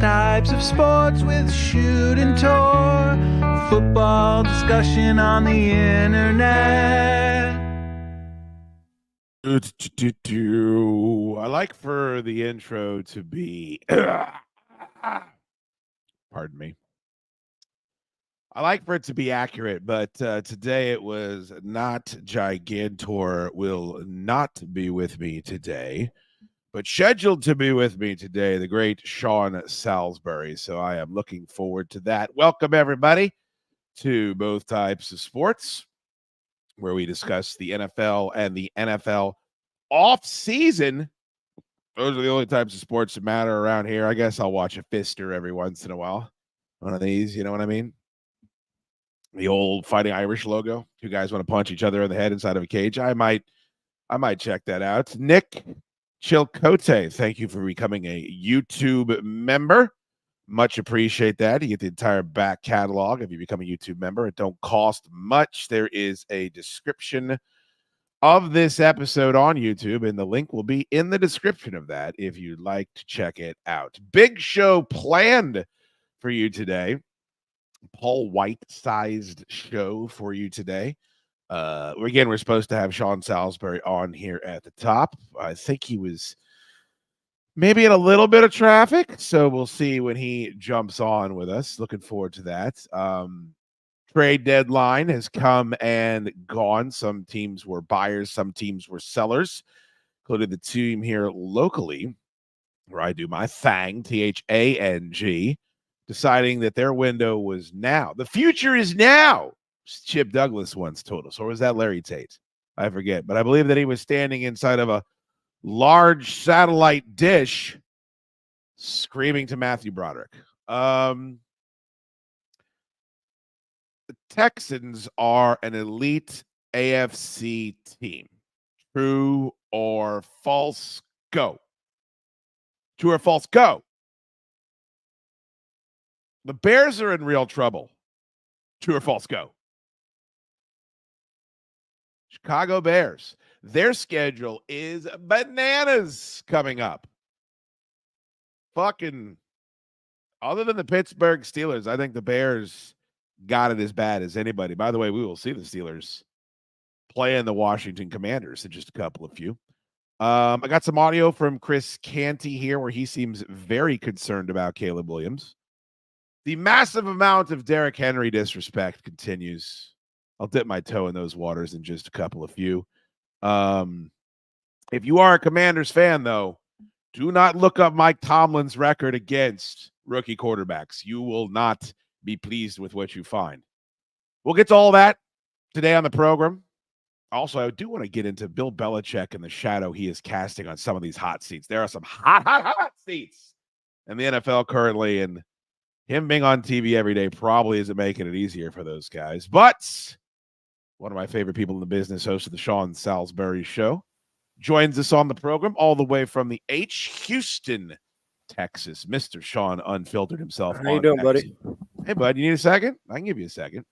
types of sports with shoot and tour. Football discussion on the internet. I like for the intro to be pardon me. I like for it to be accurate, but today it was not. Gigantor will not be with me today, but scheduled to be with me today, the great Sean Salisbury. So I am looking forward to that. Welcome, everybody, to Both Types of Sports, where we discuss the NFL and the NFL off-season. Those are the only types of sports that matter around here. I guess I'll watch a fister every once in a while. One of these, you know what I mean? The old Fighting Irish logo. Two guys want to punch each other in the head inside of a cage. I might check that out. Nick Chilcote, thank you for becoming a YouTube member. Much appreciate that. You get the entire back catalog if you become a YouTube member. It don't cost much. There is a description of this episode on YouTube, and the link will be in the description of that if you'd like to check it out. Big show planned for you today. Paul White-sized show for you today. Again, we're supposed to have Sean Salisbury on here at the top. I think he was maybe in a little bit of traffic, so we'll see when he jumps on with us. Looking forward to that. Trade deadline has come and gone. Some teams were buyers, some teams were sellers, including the team here locally, where I do my thing, THANG, deciding that their window was now. The future is now, Chip Douglas once told us. Or was that Larry Tate? I forget. But I believe that he was standing inside of a large satellite dish screaming to Matthew Broderick. The Texans are an elite AFC team. True or false? Go. True or false? Go. The Bears are in real trouble. True or false? Go. Chicago Bears. Their schedule is bananas coming up. Fucking, other than the Pittsburgh Steelers, I think the Bears got it as bad as anybody. By the way, we will see the Steelers playing the Washington Commanders in just a couple of few. I got some audio from Chris Canty here where he seems very concerned about Caleb Williams. The massive amount of Derrick Henry disrespect continues. I'll dip my toe in those waters in just a couple of few. If you are a Commanders fan, though, do not look up Mike Tomlin's record against rookie quarterbacks. You will not be pleased with what you find. We'll get to all that today on the program. Also, I do want to get into Bill Belichick and the shadow he is casting on some of these hot seats. There are some hot seats in the NFL currently, and him being on TV every day probably isn't making it easier for those guys. But one of my favorite people in the business, host of the Sean Salisbury Show, joins us on the program all the way from the Houston, Texas. Mr. Sean Unfiltered himself. How you doing, buddy? Hey, bud, you need a second? I can give you a second.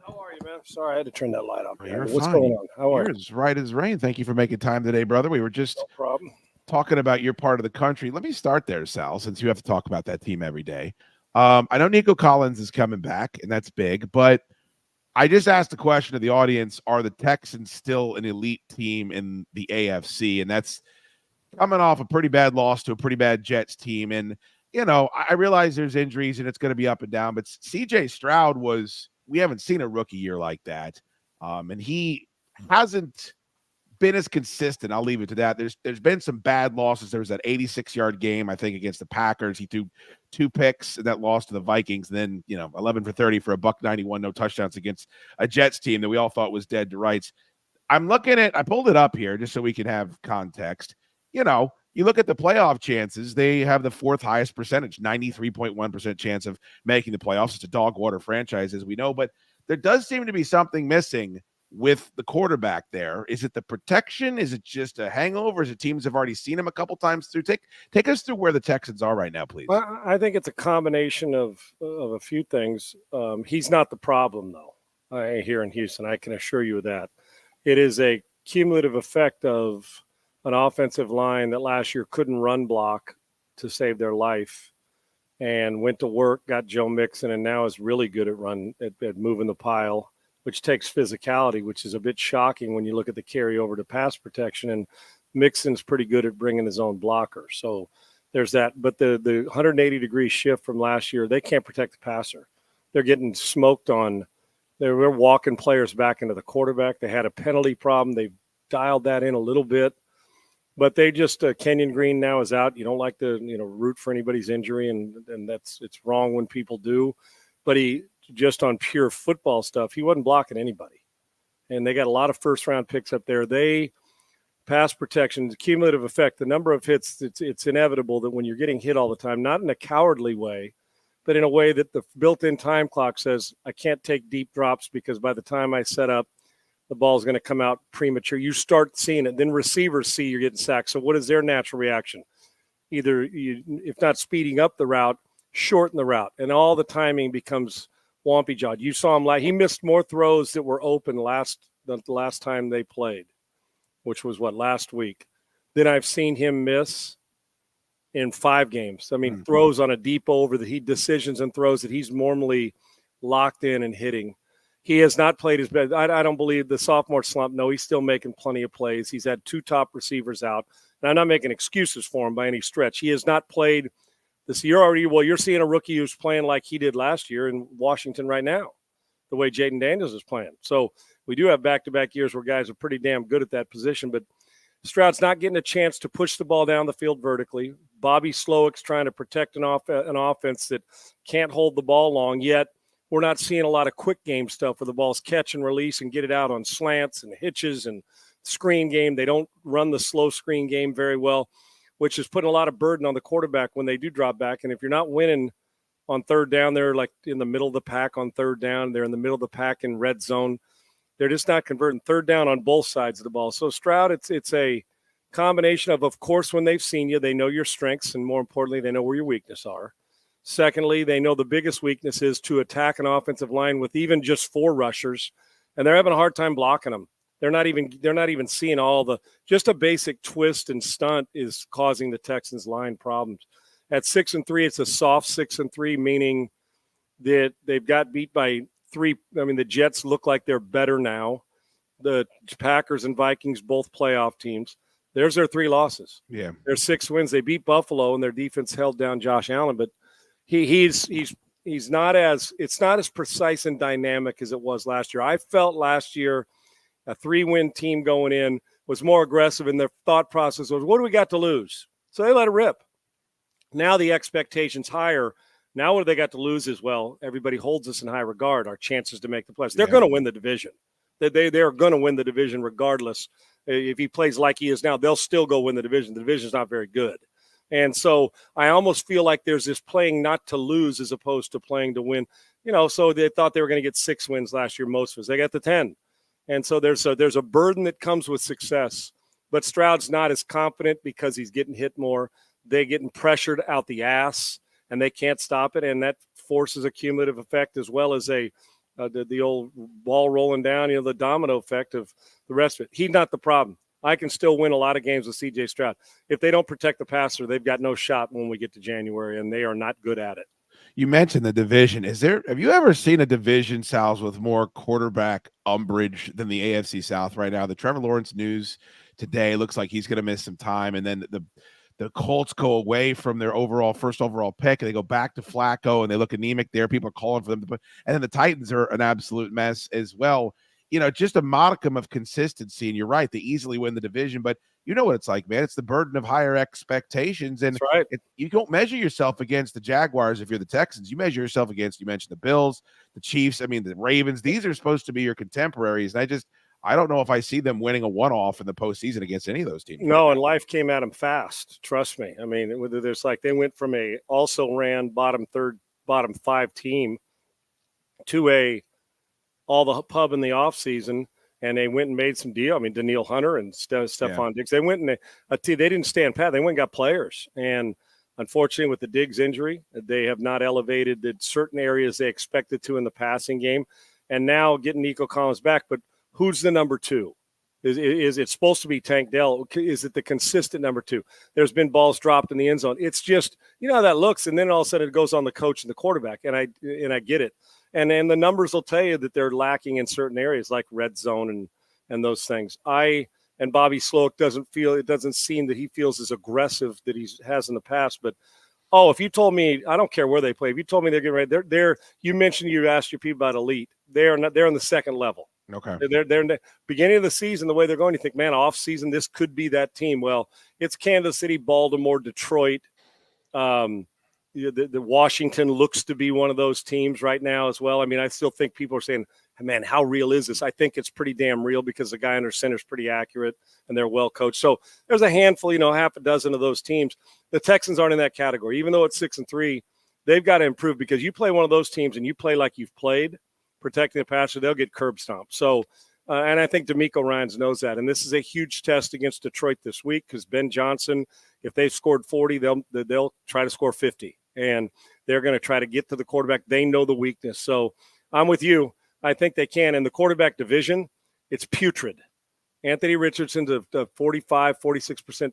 How are you, man? Sorry, I had to turn that light off. You're What's fine. going on? How are you? You're as right as rain. Thank you for making time today, brother. We were just No problem. talking about your part of the country. Let me start there, Sal, since you have to talk about that team every day. I know Nico Collins is coming back, and that's big, but I just asked the question to the audience, are the Texans still an elite team in the AFC? And that's coming off a pretty bad loss to a pretty bad Jets team. And, you know, I realize there's injuries and it's going to be up and down, but CJ Stroud we haven't seen a rookie year like that. And he hasn't been as consistent. I'll leave it to that. There's been some bad losses. There was that 86-yard game, I think, against the Packers. He threw 2 picks in that loss to the Vikings. And then, 11 for 30 for a $191, no touchdowns against a Jets team that we all thought was dead to rights. I pulled it up here just so we can have context. You look at the playoff chances, they have the 4th highest percentage, 93.1% chance of making the playoffs. It's a dog water franchise, as we know, but there does seem to be something missing with the quarterback there. Is it the protection? Is it just a hangover? Is it teams have already seen him a couple times through? Take us through where the Texans are right now, please. Well, I think it's a combination of a few things. He's not the problem, though, here in Houston. I can assure you of that. It is a cumulative effect of an offensive line that last year couldn't run block to save their life. and went to work, got Joe Mixon, and now is really good at moving the pile, which takes physicality, which is a bit shocking when you look at the carryover to pass protection. And Mixon's pretty good at bringing his own blocker. So there's that. But the 180-degree shift from last year, they can't protect the passer. They're getting smoked on. They're walking players back into the quarterback. They had a penalty problem. They've dialed that in a little bit. But they just Kenyon Green now is out. You don't like to root for anybody's injury, and it's wrong when people do. But he just on pure football stuff, he wasn't blocking anybody. And they got a lot of first-round picks up there. They pass protection, the cumulative effect, the number of hits. It's inevitable that when you're getting hit all the time, not in a cowardly way, but in a way that the built-in time clock says I can't take deep drops because by the time I set up, the ball is going to come out premature. You start seeing it. Then receivers see you're getting sacked. So what is their natural reaction? Either, if not speeding up the route, shorten the route. And all the timing becomes wompy-jawed. You saw him he missed more throws that were open the last time they played, which was last week, than I've seen him miss in 5 games. I mean, throws on a deep over decisions and throws that he's normally locked in and hitting. He has not played his best. I don't believe the sophomore slump. No, he's still making plenty of plays. He's had 2 top receivers out. And I'm not making excuses for him by any stretch. He has not played this year already. Well, you're seeing a rookie who's playing like he did last year in Washington right now, the way Jaden Daniels is playing. So we do have back-to-back years where guys are pretty damn good at that position. But Stroud's not getting a chance to push the ball down the field vertically. Bobby Slowick's trying to protect an offense that can't hold the ball long, yet we're not seeing a lot of quick game stuff where the ball's catch and release and get it out on slants and hitches and screen game. They don't run the slow screen game very well, which is putting a lot of burden on the quarterback when they do drop back. And if you're not winning on third down, they're like in the middle of the pack on third down. They're in the middle of the pack in red zone. They're just not converting third down on both sides of the ball. So Stroud, it's a combination of course, when they've seen you, they know your strengths, and more importantly, they know where your weaknesses are. Secondly, they know the biggest weakness is to attack an offensive line with even just 4 rushers, and they're having a hard time blocking them. They're not even seeing just a basic twist and stunt is causing the Texans line problems. At 6-3, it's a soft 6-3, meaning that they've got beat by 3. I mean, the Jets look like they're better now. The Packers and Vikings, both playoff teams. There's their 3 losses. Yeah. Their 6 wins. They beat Buffalo, and their defense held down Josh Allen, but he's not it's not as precise and dynamic as it was last year. I felt last year a 3-win team going in was more aggressive, and their thought process was, what do we got to lose? So they let it rip. Now the expectation's higher. Now what they got to lose is, well, everybody holds us in high regard, our chances to make the playoffs. They're going to win the division. They are going to win the division regardless. If he plays like he is now, they'll still go win the division. The division's not very good. And so I almost feel like there's this playing not to lose as opposed to playing to win. So they thought they were going to get 6 wins last year, most of us. They got the 10. And so there's a burden that comes with success. But Stroud's not as confident because he's getting hit more. They're getting pressured out the ass, and they can't stop it. And that forces a cumulative effect as well as the old ball rolling down, the domino effect of the rest of it. He's not the problem. I can still win a lot of games with C.J. Stroud. If they don't protect the passer, they've got no shot when we get to January, and they are not good at it. You mentioned the division. Have you ever seen a division, Sal's, with more quarterback umbrage than the AFC South right now? The Trevor Lawrence news today looks like he's going to miss some time, and then the Colts go away from their first overall pick, and they go back to Flacco, and they look anemic there. People are calling for them to put, and then the Titans are an absolute mess as well. Just a modicum of consistency, and you're right, they easily win the division, but you know what it's like, man. It's the burden of higher expectations, and that's right. You don't measure yourself against the Jaguars if you're the Texans. You measure yourself against, you mentioned the Bills, the Chiefs, the Ravens. These are supposed to be your contemporaries, and I don't know if I see them winning a one-off in the postseason against any of those teams. No, and life came at them fast. Trust me. There's they went from a also ran bottom 5 team to all the pub in the offseason, and they went and made some deal. Daniil Hunter and Stephon Diggs. They went and they didn't stand pat. They went and got players. And unfortunately, with the Diggs injury, they have not elevated the certain areas they expected to in the passing game. And now getting Nico Collins back, but who's the number 2? Is it supposed to be Tank Dell? Is it the consistent number 2? There's been balls dropped in the end zone. It's just, you know how that looks, and then all of a sudden it goes on the coach and the quarterback, and I get it. And the numbers will tell you that they're lacking in certain areas like red zone and those things. And Bobby Sloak it doesn't seem that he feels as aggressive that he has in the past. But if you told me, I don't care where they play. If you told me they're getting ready, they're you mentioned, you asked your people about elite. They're on the second level. Okay. They're in the beginning of the season, the way they're going, you think, man, off season, this could be that team. Well, it's Kansas City, Baltimore, Detroit. The Washington looks to be one of those teams right now as well. I mean, I still think people are saying, man, how real is this? I think it's pretty damn real because the guy under center is pretty accurate and they're well coached. So there's a handful, half a dozen of those teams. The Texans aren't in that category. Even though it's 6-3, they've got to improve because you play one of those teams and you play like you've played, protecting the passer, they'll get curb stomped. So, and I think DeMeco Ryans knows that. And this is a huge test against Detroit this week because Ben Johnson, if they've scored 40, they'll try to score 50. And they're going to try to get to the quarterback. They know the weakness. So I'm with you. I think they can. In the quarterback division, it's putrid. Anthony Richardson's a 45, 46%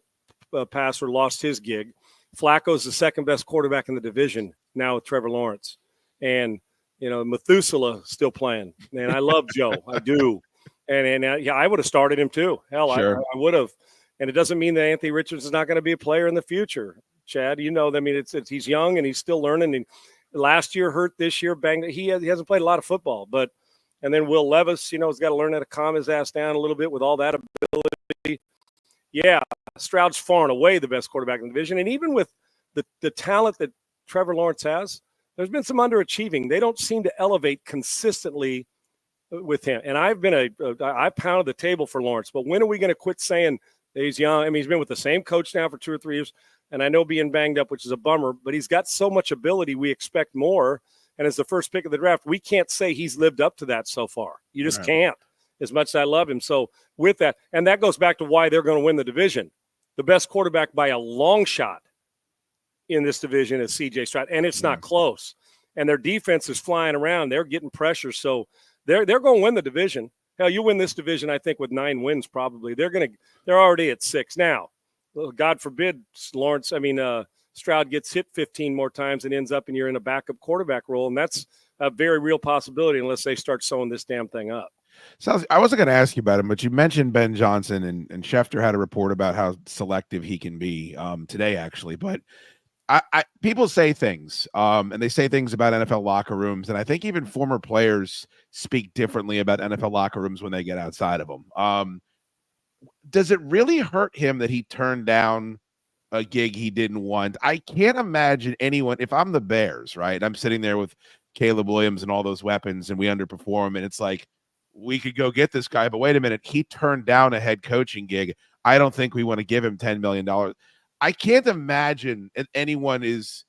passer, lost his gig. Flacco's the second best quarterback in the division now with Trevor Lawrence. And, Methuselah still playing. And I love Joe. I do. And I would have started him too. Hell, Sure. I would have. And it doesn't mean that Anthony Richardson's not going to be a player in the future. Chad, I mean, he's young and he's still learning. And last year hurt, this year banged. He hasn't played a lot of football, and then Will Levis, has got to learn how to calm his ass down a little bit with all that ability. Yeah, Stroud's far and away the best quarterback in the division. And even with the talent that Trevor Lawrence has, there's been some underachieving. They don't seem to elevate consistently with him. And I pounded the table for Lawrence, but when are we going to quit saying that he's young? I mean, he's been with the same coach now for 2 or 3 years. And I know being banged up, which is a bummer, but he's got so much ability, we expect more. And as the first pick of the draft, we can't say he's lived up to that so far. You just can't, as much as I love him. So with that, and that goes back to why they're going to win the division. The best quarterback by a long shot in this division is C.J. Stroud, and it's not close. And their defense is flying around. They're getting pressure. So they're going to win the division. Hell, you win this division, I think, with 9 wins probably. They're already at 6 now. Well, God forbid, Stroud gets hit 15 more times and ends up and you're in a backup quarterback role. And that's a very real possibility unless they start sewing this damn thing up. So I wasn't going to ask you about him, but you mentioned Ben Johnson and Schefter had a report about how selective he can be today, actually. But people say things and they say things about NFL locker rooms. And I think even former players speak differently about NFL locker rooms when they get outside of them. Does it really hurt him that he turned down a gig he didn't want? I can't imagine anyone, if I'm the Bears, right? I'm sitting there with Caleb Williams and all those weapons and we underperform and it's like, we could go get this guy, but wait a minute, he turned down a head coaching gig. I don't think we want to give him $10 million. I can't imagine anyone is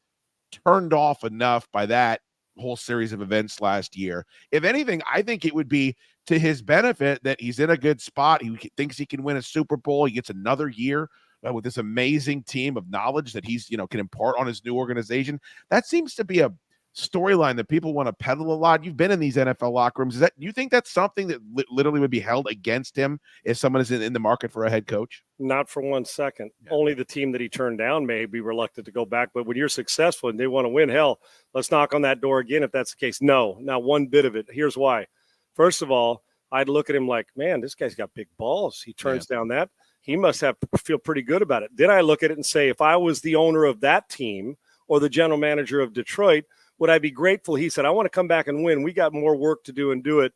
turned off enough by that whole series of events last year. If anything, I think it would be to his benefit that he's in a good spot. He thinks he can win a Super Bowl. He gets another year with this amazing team of knowledge that he's, can impart on his new organization. That seems to be a storyline that people want to peddle a lot. You've been in these NFL locker rooms. You think that's something that literally would be held against him if someone is in the market for a head coach? Not for 1 second. Yeah. Only the team that he turned down may be reluctant to go back. But when you're successful and they want to win, hell, let's knock on that door again if that's the case. No, not one bit of it. Here's why. First of all, I'd look at him like, man, this guy's got big balls. He turns down that. He must feel pretty good about it. Then I look at it and say, if I was the owner of that team or the general manager of Detroit, would I be grateful? He said, I want to come back and win. We got more work to do and do it.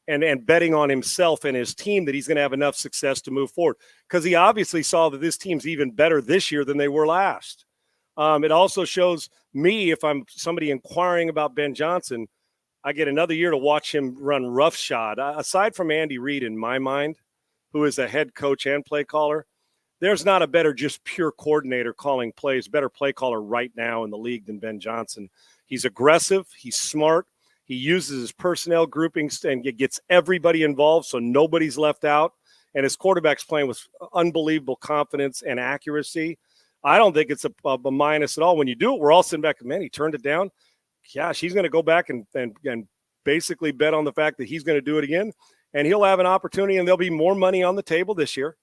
And betting on himself and his team that he's going to have enough success to move forward. Because he obviously saw that this team's even better this year than they were last. It also shows me, if I'm somebody inquiring about Ben Johnson, I get another year to watch him run roughshod. Aside from Andy Reid, in my mind, who is a head coach and play caller, there's not a better just pure coordinator calling plays, better play caller right now in the league than Ben Johnson. He's aggressive. He's smart. He uses his personnel groupings and gets everybody involved so nobody's left out. And his quarterback's playing with unbelievable confidence and accuracy. I don't think it's a minus at all. When you do it, we're all sitting back, man, he turned it down. Gosh, he's going to go back and basically bet on the fact that he's going to do it again. and he'll have an opportunity, and there'll be more money on the table this year.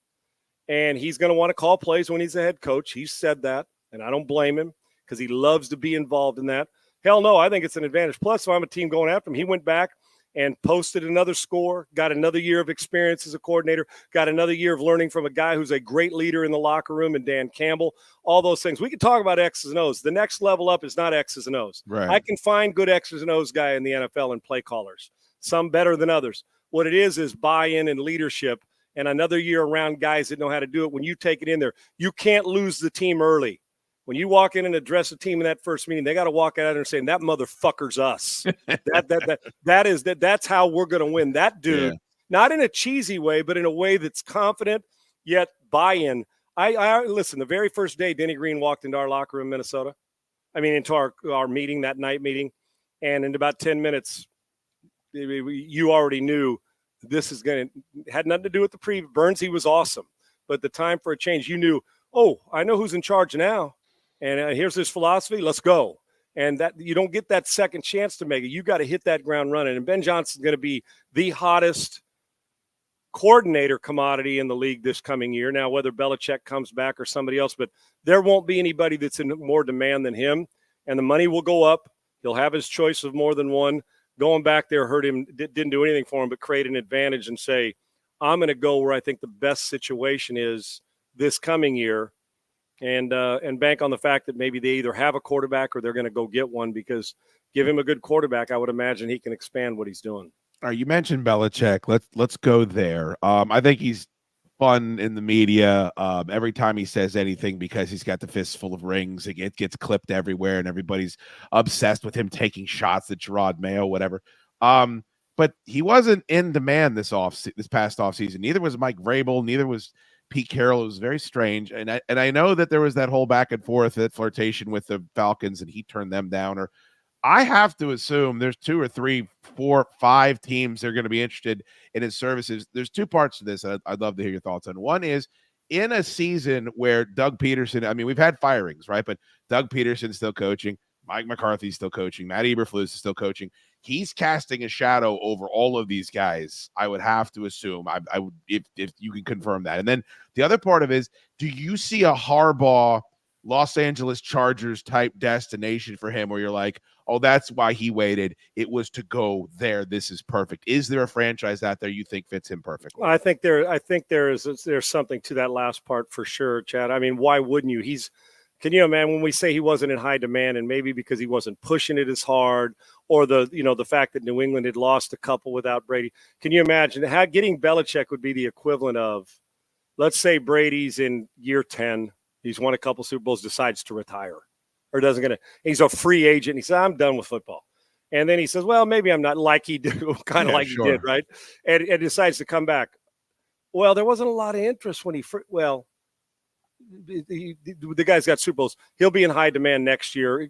And he's going to want to call plays when he's the head coach. He's said that, and I don't blame him because he loves to be involved in that. Hell no, I think it's an advantage. Plus, if I'm a team going after him, he went back and posted another score, got another year of experience as a coordinator, got another year of learning from a guy who's a great leader in the locker room, and Dan Campbell, all those things. We can talk about X's and O's. The next level up is not X's and O's. Right. I can find good X's and O's guy in the NFL and play callers, some better than others. What it is buy-in and leadership, and another year around guys that know how to do it. When you take it in there, you can't lose the team early. When you walk in and address a team in that first meeting, they got to walk out there and say, that motherfucker's us. That's how we're going to win. That dude, not in a cheesy way, but in a way that's confident, yet buy-in. I listen, the very first day Denny Green walked into our locker room in Minnesota, into our meeting, that night meeting, and in about 10 minutes, you already knew this is going to – had nothing to do with the pre – Burns, he was awesome. But the time for a change, you knew, I know who's in charge now. And here's his philosophy. Let's go. And that you don't get that second chance to make it. You got to hit that ground running. And Ben Johnson's going to be the hottest coordinator commodity in the league this coming year. Now, whether Belichick comes back or somebody else, but there won't be anybody that's in more demand than him. And the money will go up. He'll have his choice of more than one. Going back there hurt him, didn't do anything for him, but create an advantage and say, I'm going to go where I think the best situation is this coming year. And bank on the fact that maybe they either have a quarterback or they're going to go get one, because give him a good quarterback, I would imagine he can expand what he's doing. All right, you mentioned Belichick. Let's go there. I think he's fun in the media every time he says anything, because he's got the fistful of rings. It gets clipped everywhere, and everybody's obsessed with him taking shots at Gerard Mayo, whatever. But he wasn't in demand this past offseason. Neither was Mike Vrabel. Neither was Pete Carroll. It was very strange. And I know that there was that whole back and forth, that flirtation with the Falcons, and he turned them down. Or I have to assume there's 2 or 3, 4, 5 teams that are going to be interested in his services. There's 2 parts to this I'd love to hear your thoughts on. One is, in a season where Doug Peterson, we've had firings, right? But Doug Peterson's still coaching. Mike McCarthy's still coaching. Matt Eberflus is still coaching. He's casting a shadow over all of these guys. I would have to assume. I would, if you can confirm that. And then the other part of it is, do you see a Harbaugh Los Angeles Chargers type destination for him, where you're like, oh, that's why he waited. It was to go there. This is perfect. Is there a franchise out there you think fits him perfectly? I think there's something to that last part for sure, Chad. Why wouldn't you? Can you imagine when we say he wasn't in high demand, and maybe because he wasn't pushing it as hard, or the fact that New England had lost a couple without Brady? Can you imagine how getting Belichick would be the equivalent of, let's say Brady's in year 10, he's won a couple Super Bowls, decides to retire, or he's a free agent. He says, I'm done with football. And then he says, well, maybe I'm not, like he did, kind of like sure. He did, right? And decides to come back. Well, there wasn't a lot of interest when the guy's got Super Bowls. He'll be in high demand next year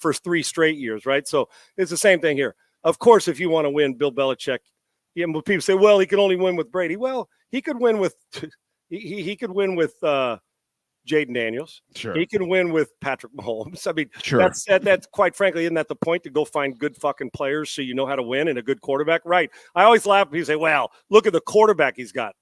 for 3 straight years, right? So it's the same thing here. Of course, if you want to win, Bill Belichick, people say, well, he can only win with Brady. Well, he could win with he could win with Jaden Daniels. Sure. He can win with Patrick Mahomes. Sure. That's quite frankly, isn't that the point, to go find good fucking players so you know how to win, and a good quarterback? Right. I always laugh when people say, well, look at the quarterback he's got.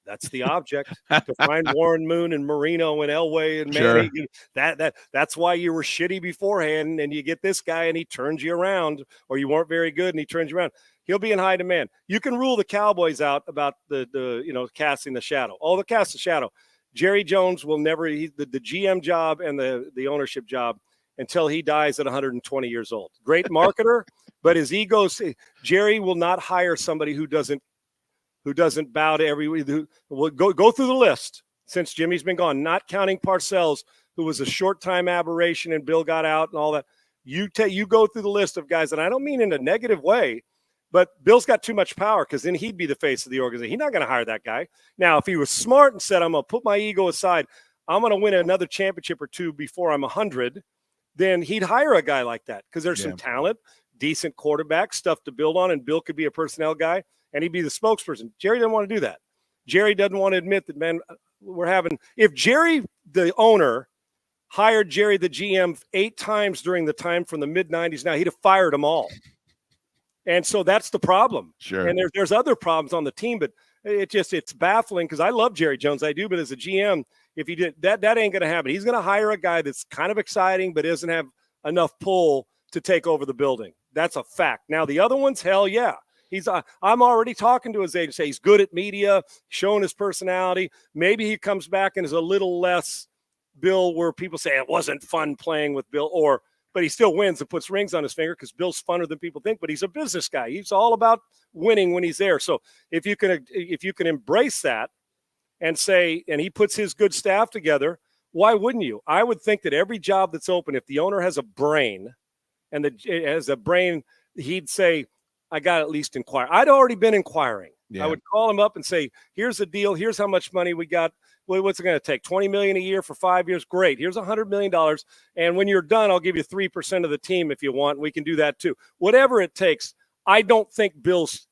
That's the object, to find Warren Moon and Marino and Elway and Manny. Sure. That's why you were shitty beforehand, and you get this guy and he turns you around, or you weren't very good and he turns you around. He'll be in high demand. You can rule the Cowboys out about the casting the shadow. Oh, the cast the shadow. Jerry Jones will never the GM job and the ownership job until he dies at 120 years old. Great marketer, but his ego. Jerry will not hire somebody who doesn't bow to every. We'll go through the list since Jimmy's been gone, not counting Parcells, who was a short-time aberration and Bill got out and all that. You go through the list of guys, and I don't mean in a negative way, but Bill's got too much power, because then he'd be the face of the organization. He's not going to hire that guy. Now, if he was smart and said, I'm going to put my ego aside, I'm going to win another championship or 2 before I'm 100, then he'd hire a guy like that, because there's some talent, decent quarterback, stuff to build on, and Bill could be a personnel guy, and he'd be the spokesperson. Jerry doesn't want to do that. Jerry doesn't want to admit that, man, if Jerry, the owner, hired Jerry, the GM, 8 times during the time from the mid-90s now, he'd have fired them all. And so that's the problem. Sure. And there's other problems on the team, but it's baffling because I love Jerry Jones. I do, but as a GM, if he did that ain't going to happen. He's going to hire a guy that's kind of exciting, but doesn't have enough pull to take over the building. That's a fact. Now the other ones, hell yeah. I'm already talking to his agent. Say he's good at media, showing his personality. Maybe he comes back and is a little less Bill, where people say it wasn't fun playing with Bill, but he still wins and puts rings on his finger because Bill's funner than people think. But he's a business guy. He's all about winning when he's there. So if you can embrace that and say, and he puts his good staff together, why wouldn't you? I would think that every job that's open, if the owner has a brain, he'd say, I got to at least inquire. I'd already been inquiring. Yeah. I would call him up and say, here's the deal. Here's how much money we got. What's it going to take? $20 million a year for 5 years? Great. Here's $100 million. And when you're done, I'll give you 3% of the team if you want. We can do that too. Whatever it takes. I don't think Bill's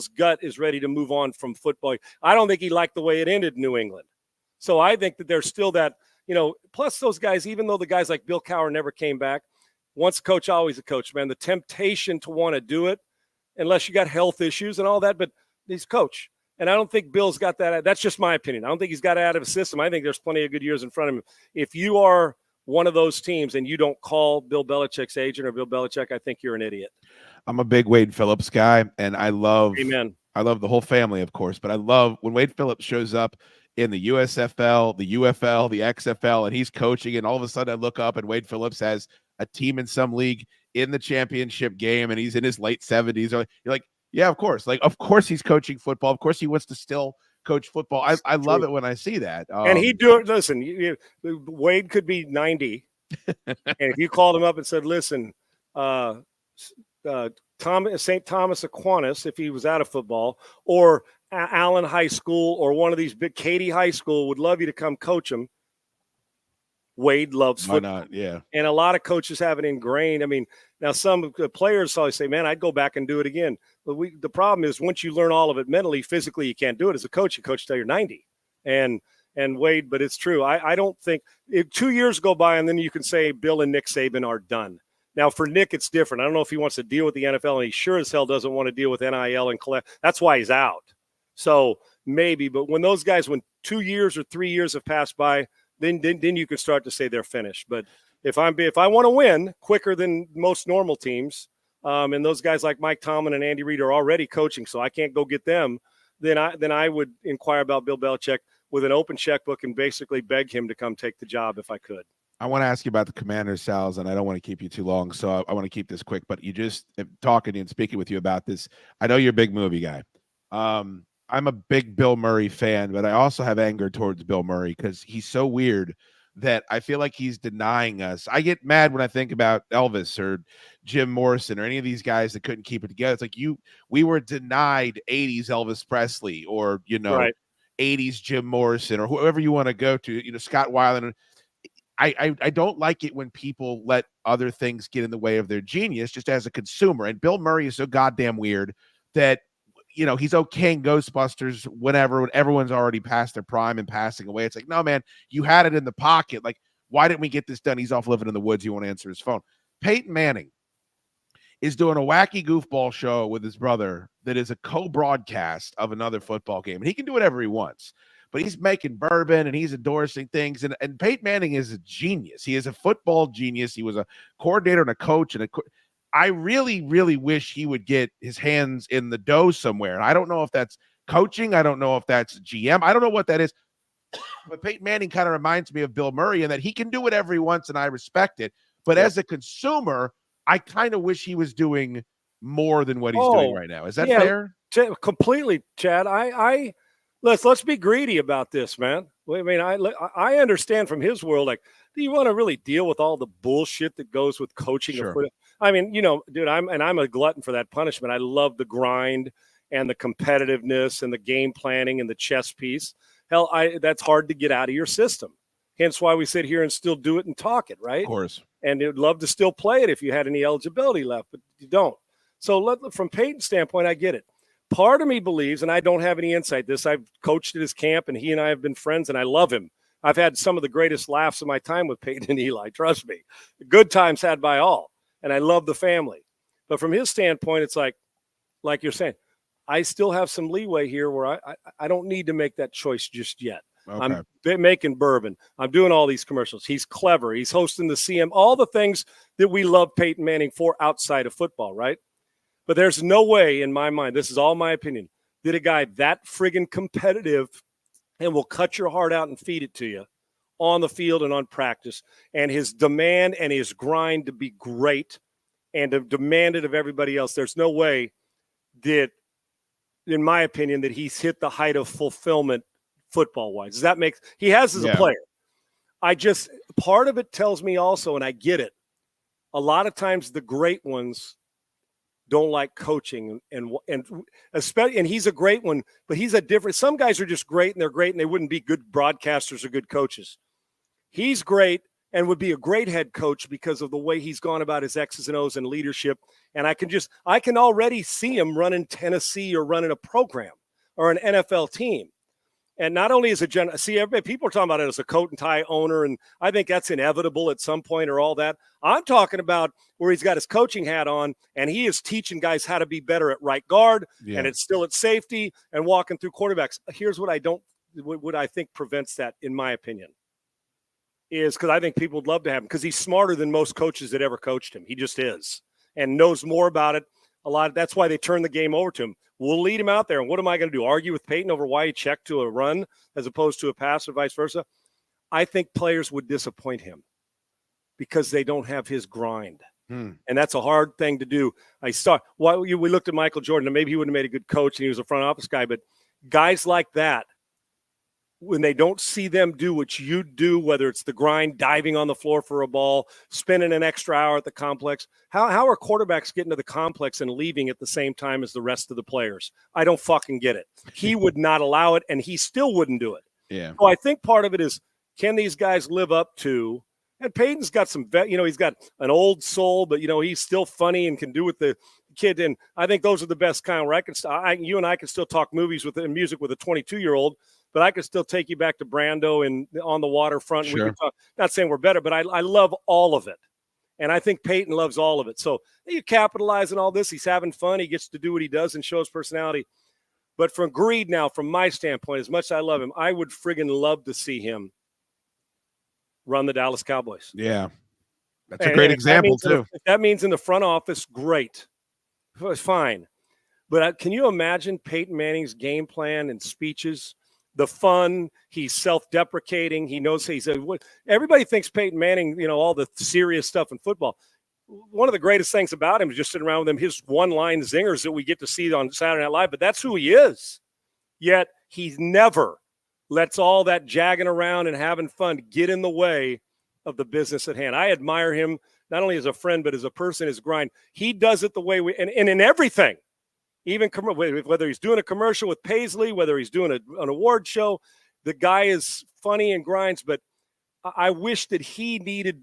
gut is ready to move on from football. I don't think he liked the way it ended in New England. So I think that there's still that, plus those guys, even though the guys like Bill Cowher never came back, once a coach, always a coach, man. The temptation to want to do it, unless you got health issues and all that, but he's coach. And I don't think Bill's got that. That's just my opinion. I don't think he's got it out of his system. I think there's plenty of good years in front of him. If you are one of those teams and you don't call Bill Belichick's agent or Bill Belichick, I think you're an idiot. I'm a big Wade Phillips guy, and I love the whole family, of course, but I love when Wade Phillips shows up in the USFL, the UFL, the XFL, and he's coaching, and all of a sudden I look up and Wade Phillips has a team in some league in the championship game, and he's in his late 70s. You're like, yeah, of course. Like, of course he's coaching football. Of course he wants to still coach football. I love it when I see that. And he'd do it. Listen, Wade could be 90. And if you called him up and said, listen, St. Thomas Aquinas, if he was out of football, or Allen High School, or one of these big Katy High School would love you to come coach him. Wade loves football. Why not? Yeah. And a lot of coaches have it ingrained. I mean, now some players always say, man, I'd go back and do it again. But the problem is once you learn all of it mentally, physically, you can't do it. As a coach, you coach till you're 90. And Wade, but it's true. I don't think 2 years go by and then you can say Bill and Nick Saban are done. Now, for Nick, it's different. I don't know if he wants to deal with the NFL, and he sure as hell doesn't want to deal with NIL and collect. That's why he's out. So maybe, but when 2 years or 3 years have passed by, then you can start to say they're finished. But if I want to win quicker than most normal teams, and those guys like Mike Tomlin and Andy Reid are already coaching, so I can't go get them, then I would inquire about Bill Belichick with an open checkbook and basically beg him to come take the job if I could. I want to ask you about the Commanders, Sals, and I don't want to keep you too long, so I want to keep this quick. But you just talking and speaking with you about this, I know you're a big movie guy. I'm a big Bill Murray fan, but I also have anger towards Bill Murray because he's so weird that I feel like he's denying us. I get mad when I think about Elvis or Jim Morrison or any of these guys that couldn't keep it together. It's like we were denied 80s Elvis Presley or, right. 80s Jim Morrison or whoever you want to go to, Scott Weiland. I don't like it when people let other things get in the way of their genius just as a consumer. And Bill Murray is so goddamn weird that, he's okay in Ghostbusters when everyone's already past their prime and passing away. It's like, no, man, you had it in the pocket. Like, why didn't we get this done? He's off living in the woods. He won't answer his phone. Peyton Manning is doing a wacky goofball show with his brother that is a co-broadcast of another football game. And he can do whatever he wants. But he's making bourbon and he's endorsing things. And Peyton Manning is a genius. He is a football genius. He was a coordinator and a coach. And I really, really wish he would get his hands in the dough somewhere. And I don't know if that's coaching. I don't know if that's GM. I don't know what that is. But Peyton Manning kind of reminds me of Bill Murray in that he can do whatever he wants, and I respect it. But as a consumer, I kind of wish he was doing more than what he's doing right now. Is that fair? Completely, Chad. Let's be greedy about this, man. I mean, I understand from his world, like, do you want to really deal with all the bullshit that goes with coaching? Sure. I mean, dude, I'm a glutton for that punishment. I love the grind and the competitiveness and the game planning and the chess piece. Hell, that's hard to get out of your system. Hence why we sit here and still do it and talk it, right? Of course. And you'd love to still play it if you had any eligibility left, but you don't. So from Peyton's standpoint, I get it. Part of me believes, and I don't have any insight this, I've coached at his camp, and he and I have been friends, and I love him. I've had some of the greatest laughs of my time with Peyton and Eli, trust me. Good times had by all, and I love the family. But from his standpoint, it's like you're saying, I still have some leeway here where I don't need to make that choice just yet. Okay. I'm making bourbon. I'm doing all these commercials. He's clever. He's hosting the CM, all the things that we love Peyton Manning for outside of football, right? But there's no way in my mind, this is all my opinion, that a guy that friggin' competitive and will cut your heart out and feed it to you on the field and on practice, and his demand and his grind to be great and to demand it of everybody else, there's no way that, in my opinion, that he's hit the height of fulfillment football-wise. Does that make – he has as a player. Part of it tells me also, and I get it, a lot of times the great ones don't like coaching, and especially, and he's a great one, but he's a different – some guys are just great, and they're great, and they wouldn't be good broadcasters or good coaches. He's great and would be a great head coach because of the way he's gone about his X's and O's and leadership. And I can already see him running Tennessee or running a program or an NFL team. And not only as people are talking about it as a coat and tie owner, and I think that's inevitable at some point or all that. I'm talking about where he's got his coaching hat on and he is teaching guys how to be better at right guard, and it's still at safety and walking through quarterbacks. Here's what I think prevents that, in my opinion, is because I think people would love to have him because he's smarter than most coaches that ever coached him. He just is and knows more about it. That's why they turned the game over to him. We'll lead him out there. And what am I going to do? Argue with Peyton over why he checked to a run as opposed to a pass or vice versa? I think players would disappoint him because they don't have his grind. And that's a hard thing to do. We looked at Michael Jordan, and maybe he wouldn't have made a good coach and he was a front office guy, but guys like that, when they don't see them do what you do, whether it's the grind, diving on the floor for a ball, spending an extra hour at the complex, how are quarterbacks getting to the complex and leaving at the same time as the rest of the players? I don't fucking get it. He would not allow it, and he still wouldn't do it. Yeah. So I think part of it is, can these guys live up to, and Peyton's got some, he's got an old soul, but, he's still funny and can do with the kid. And I think those are the best kind where you and I can still talk movies and music with a 22-year-old, but I could still take you back to Brando and On the Waterfront. Sure. We can talk, not saying we're better, but I love all of it. And I think Peyton loves all of it. So you capitalize on all this. He's having fun. He gets to do what he does and show his personality. But from greed now, from my standpoint, as much as I love him, I would friggin' love to see him run the Dallas Cowboys. Yeah. That's a great example, too. If that means in the front office, great. Fine. But can you imagine Peyton Manning's game plan and speeches? The fun, he's self-deprecating. He knows everybody thinks Peyton Manning, all the serious stuff in football. One of the greatest things about him is just sitting around with him, his one-line zingers that we get to see on Saturday Night Live, but that's who he is. Yet he never lets all that jagging around and having fun get in the way of the business at hand. I admire him not only as a friend, but as a person, his grind. He does it the way and in everything. Even whether he's doing a commercial with Paisley, whether he's doing an award show, the guy is funny and grinds. But I wish that he needed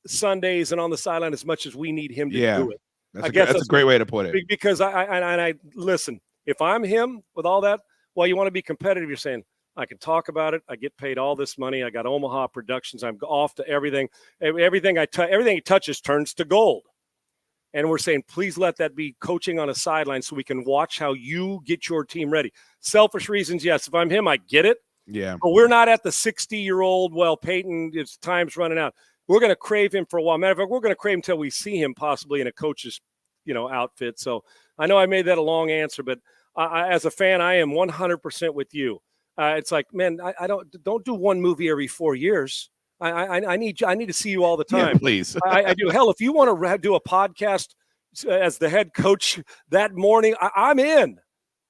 Sundays and on the sideline as much as we need him to do it. That's a great way to put it. Because I listen, if I'm him with all that, you want to be competitive. You're saying, I can talk about it. I get paid all this money. I got Omaha Productions. I'm off to everything. Everything he touches turns to gold. And we're saying, please let that be coaching on a sideline so we can watch how you get your team ready. Selfish reasons, yes. If I'm him, I get it. Yeah. But we're not at the 60-year-old, Peyton, it's time's running out. We're going to crave him for a while. Matter of fact, we're going to crave him until we see him possibly in a coach's, outfit. So I know I made that a long answer, but as a fan, I am 100% with you. It's like, man, I don't do one movie every 4 years. I need to see you all the time. Yeah, please. I do. Hell, if you want to do a podcast as the head coach that morning, I'm in.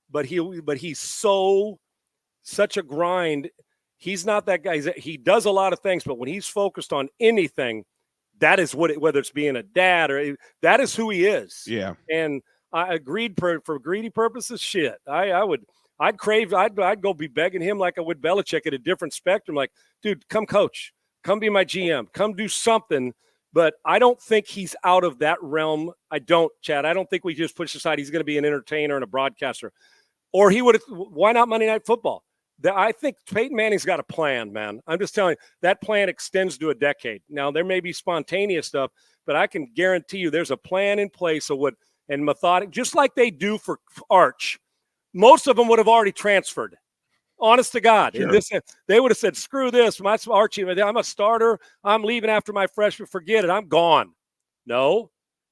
But he's such a grind. He's not that guy. He does a lot of things, but when he's focused on anything, that is whether it's being a dad or that is who he is. Yeah. And I agreed for greedy purposes. Shit, I'd go be begging him like I would Belichick at a different spectrum. Like, dude, come coach. Come be my GM. Come do something. But I don't think he's out of that realm. I don't, Chad. I don't think we just push aside he's going to be an entertainer and a broadcaster. Or he would have – why not Monday Night Football? I think Peyton Manning's got a plan, man. I'm just telling you, that plan extends to a decade. Now, there may be spontaneous stuff, but I can guarantee you there's a plan in place of what and methodic, just like they do for Arch. Most of them would have already transferred. Honest to God. Sure. And this, they would have said, screw this. My Archie, I'm a starter. I'm leaving after my freshman. Forget it. I'm gone. No,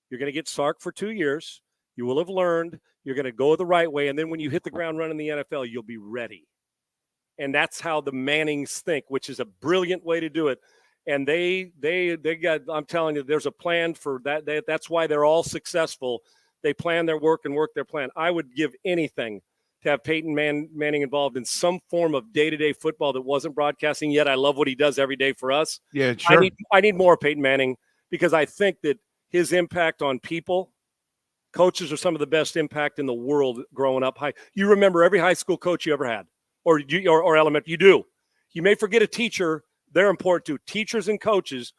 you're going to get Sark for 2 years. You will have learned. You're going to go the right way. And then when you hit the ground running in the NFL, you'll be ready. And that's how the Mannings think, which is a brilliant way to do it. And they got, I'm telling you, there's a plan for that. That's why they're all successful. They plan their work and work their plan. I would give anything to have Peyton Manning involved in some form of day-to-day football that wasn't broadcasting yet. I love what he does every day for us. Yeah, sure. I need more Peyton Manning because I think that his impact on people, coaches are some of the best impact in the world growing up. You remember every high school coach you ever had or elementary. You do. You may forget a teacher. They're important too. Teachers and coaches,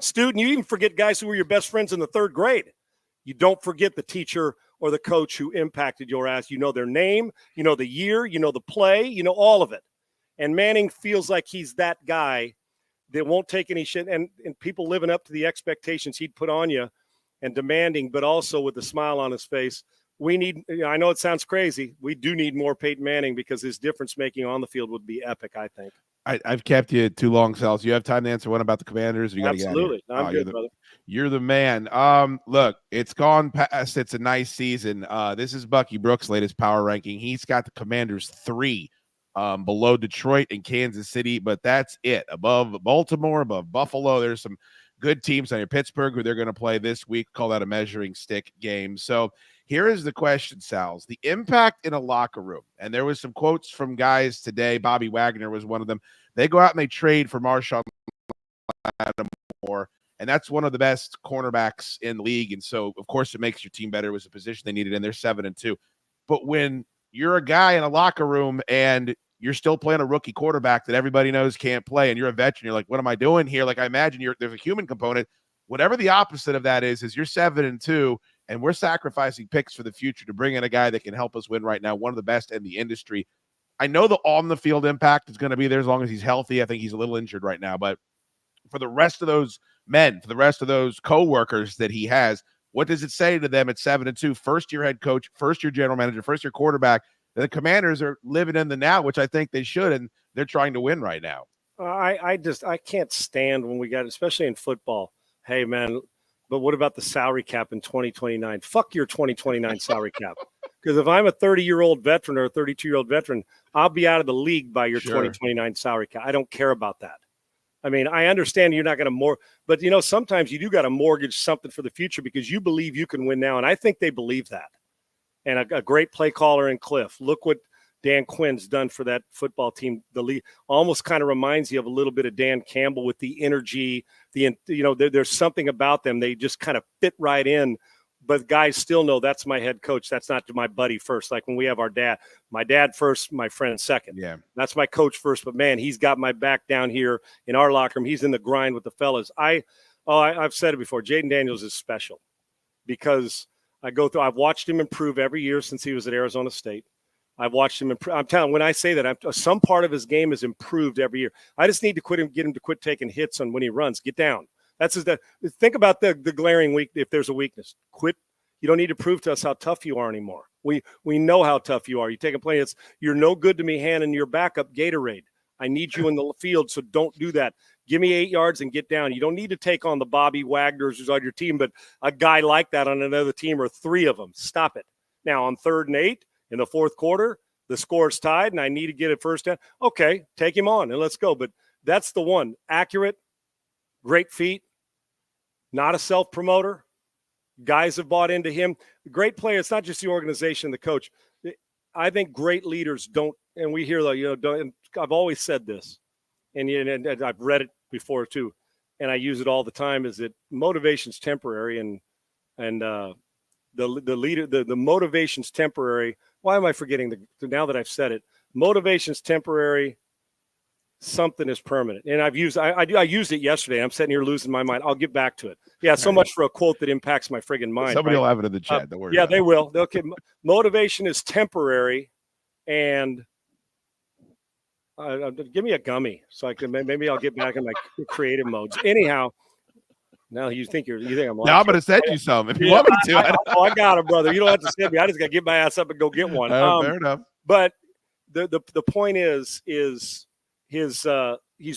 student, you even forget guys who were your best friends in the third grade. You don't forget the teacher or the coach who impacted your ass. You know their name, you know the year, you know the play, you know all of it. And Manning feels like he's that guy that won't take any shit. And people living up to the expectations he'd put on you and demanding, but also with a smile on his face. We need, I know it sounds crazy. We do need more Peyton Manning because his difference making on the field would be epic, I think. I've kept you too long, Sals. You have time to answer one about the Commanders? Or you Absolutely. Gotta I'm good, brother. You're the man. Look, it's gone past. It's a nice season. This is Bucky Brooks' latest power ranking. He's got the Commanders 3, below Detroit and Kansas City, but that's it. Above Baltimore, above Buffalo. There's some good teams on your Pittsburgh who they're going to play this week. Call that a measuring stick game. So here is the question, Sals. The impact in a locker room. And there was some quotes from guys today. Bobby Wagner was one of them. They go out and they trade for Marshawn Lattimore, and that's one of the best cornerbacks in the league. And so, of course, it makes your team better. It was a position they needed, and they're 7-2. But when you're a guy in a locker room and you're still playing a rookie quarterback that everybody knows can't play, and you're a veteran, you're like, what am I doing here? Like, I imagine there's a human component. Whatever the opposite of that is you're 7-2, and we're sacrificing picks for the future to bring in a guy that can help us win right now, one of the best in the industry. I know the on-the-field impact is going to be there as long as he's healthy. I think he's a little injured right now. But for the rest of those men, for the rest of those co-workers that he has, what does it say to them at 7-2, first-year head coach, first-year general manager, first-year quarterback? The Commanders are living in the now, which I think they should, and they're trying to win right now. I can't stand when we got, especially in football, hey, man, but what about the salary cap in 2029? Fuck your 2029 salary cap. Because if I'm a 30-year-old veteran or a 32-year-old veteran, I'll be out of the league by your 2029 salary cap. I don't care about that. I mean, I understand you're not going to but, you know, sometimes you do got to mortgage something for the future because you believe you can win now. And I think they believe that. And a great play caller in Cliff. Look what Dan Quinn's done for that football team. The league almost kind of reminds you of a little bit of Dan Campbell with the energy. There's something about them. They just kind of fit right in. But guys still know that's my head coach. That's not my buddy first. Like when we have my dad first, my friend second. Yeah, that's my coach first. But man, he's got my back down here in our locker room. He's in the grind with the fellas. I've said it before. Jaden Daniels is special because I've watched him improve every year since he was at Arizona State. I've watched him improve. I'm telling you, when I say that, some part of his game has improved every year. I just need to get him to quit taking hits on when he runs. Get down. Think about the glaring weak. If there's a weakness, quit. You don't need to prove to us how tough you are anymore. We know how tough you are. You take a play. You're no good to me handing your backup Gatorade. I need you in the field, so don't do that. Give me 8 yards and get down. You don't need to take on the Bobby Wagners who's on your team, but a guy like that on another team or 3 of them. Stop it. Now on 3rd and 8 in the 4th quarter, the score's tied, and I need to get it first down. Okay, take him on and let's go. But that's the one. Accurate, great feet. Not a self-promoter. Guys have bought into him. Great player. It's not just the organization, the coach. I think great leaders don't, and we hear that, don't. I've always said this, and I've read it before too, and I use it all the time. Is that motivation's temporary, and the leader, the motivation's temporary. Why am I forgetting now that I've said it? Motivation's temporary. Something is permanent. And I used it yesterday. I'm sitting here losing my mind. I'll get back to it. Yeah, so much for a quote that impacts my friggin' mind. Somebody will have it in the chat. Don't worry. Yeah, they will. Motivation is temporary, and give me a gummy so I can maybe I'll get back in my creative modes. Anyhow, No, you think I'm lying. Now I'm going to send you some if you want me to. I got it, brother. You don't have to send me. I just got to get my ass up and go get one. Fair enough. But the point is he's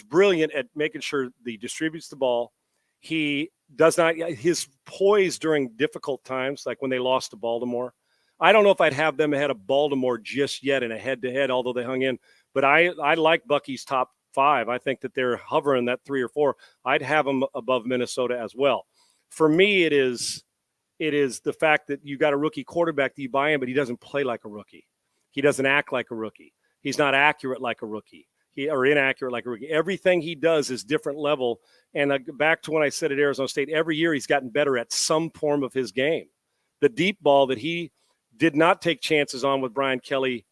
brilliant at making sure he distributes the ball. He does not his poise during difficult times, like when they lost to Baltimore. I don't know if I'd have them ahead of Baltimore just yet in a head-to-head, although they hung in. But I like Bucky's top 5. I think that they're hovering that 3 or 4. I'd have them above Minnesota as well. For me, it is the fact that you got a rookie quarterback that you buy him, but he doesn't play like a rookie. He doesn't act like a rookie. He's not accurate like a rookie. Or inaccurate like a rookie. Everything he does is different level. And back to when I said at Arizona State, every year he's gotten better at some form of his game. The deep ball that he did not take chances on with Brian Kelly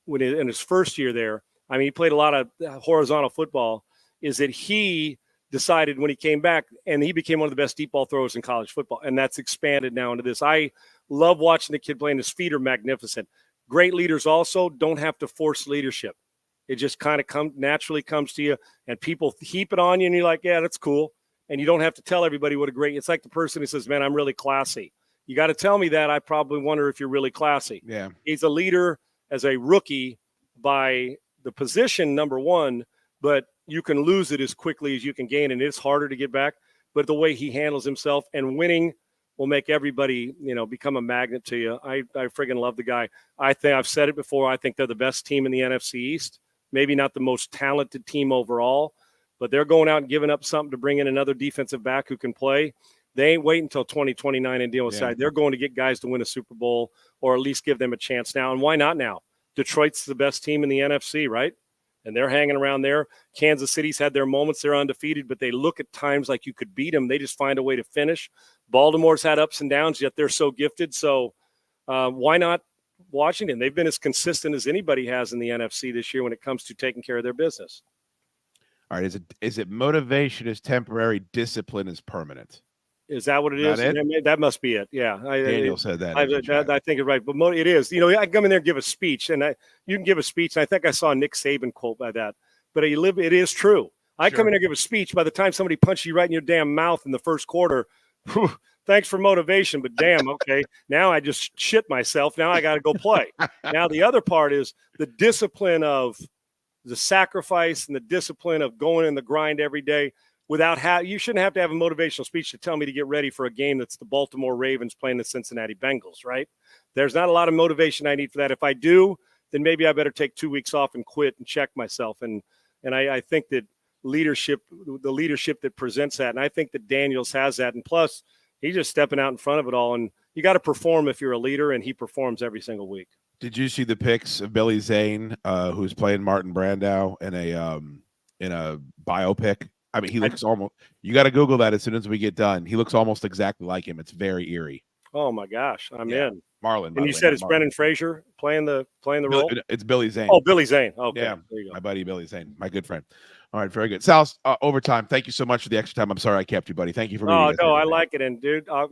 in his first year there. I mean, he played a lot of horizontal football. Is that he decided when he came back, and he became one of the best deep ball throwers in college football. And that's expanded now into this. I love watching the kid playing. His feet are magnificent. Great leaders also don't have to force leadership. It just kind of naturally comes to you, and people heap it on you, and you're like, yeah, that's cool. And you don't have to tell everybody what a great – it's like the person who says, man, I'm really classy. You got to tell me that. I probably wonder if you're really classy. Yeah. He's a leader as a rookie by the position, number one, but you can lose it as quickly as you can gain, and it's harder to get back. But the way he handles himself and winning will make everybody, become a magnet to you. I friggin' love the guy. I think I've said it before. I think they're the best team in the NFC East. Maybe not the most talented team overall, but they're going out and giving up something to bring in another defensive back who can play. They ain't waiting until 2029 and deal with side. They're going to get guys to win a Super Bowl or at least give them a chance now. And why not now? Detroit's the best team in the NFC, right? And they're hanging around there. Kansas City's had their moments. They're undefeated, but they look at times like you could beat them. They just find a way to finish. Baltimore's had ups and downs, yet they're so gifted. So why not Washington? They've been as consistent as anybody has in the NFC this year when it comes to taking care of their business. All right. Is it motivation is temporary, discipline is permanent? Is that what it is? That must be it. Yeah. Daniel said that. I think it's right. But it is. I come in there and give a speech, and you can give a speech. And I think I saw a Nick Saban quote by that. But it is true. I come in there and give a speech. By the time somebody punches you right in your damn mouth in the first quarter, thanks for motivation. But damn, okay, now I just shit myself. Now I got to go play. Now the other part is the discipline of the sacrifice and the discipline of going in the grind every day. You shouldn't have to have a motivational speech to tell me to get ready for a game that's the Baltimore Ravens playing the Cincinnati Bengals, right? There's not a lot of motivation I need for that. If I do, then maybe I better take 2 weeks off and quit and check myself. And I think that the leadership that presents that, and I think that Daniels has that. And plus, he's just stepping out in front of it all. And you got to perform if you're a leader, and he performs every single week. Did you see the pics of Billy Zane, who's playing Martin Brandau in a biopic? I mean, he looks almost – you got to Google that as soon as we get done. He looks almost exactly like him. It's very eerie. Oh, my gosh. I'm in. Marlon. And you said it's Brendan Fraser playing the role? It's Billy Zane. Oh, Billy Zane. Okay. Yeah, there you go. my buddy Billy Zane, my good friend. All right, very good. Sal, overtime, thank you so much for the extra time. I'm sorry I kept you, buddy. Thank you for meeting us. No, I like it. And, dude, I'll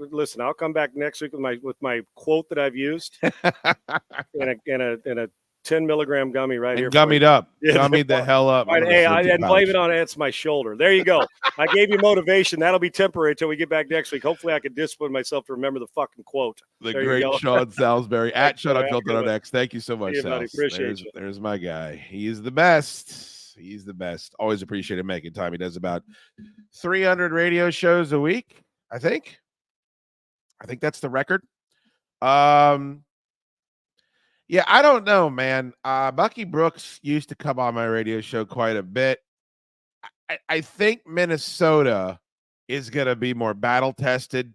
come back next week with my quote that I've used in a 10 milligram gummy right here. Gummied up. Gummied the hell up. Right, and blame it on it's my shoulder. There you go. I gave you motivation. That'll be temporary until we get back next week. Hopefully I can discipline myself to remember the fucking quote. The great Sean Salisbury at Shut Up Filter on X. Thank you so much, Sal. There's my guy. He's the best. He's the best. Always appreciated making time. He does about 300 radio shows a week, I think. I think that's the record. Yeah, I don't know, man. Bucky Brooks used to come on my radio show quite a bit. I think Minnesota is going to be more battle-tested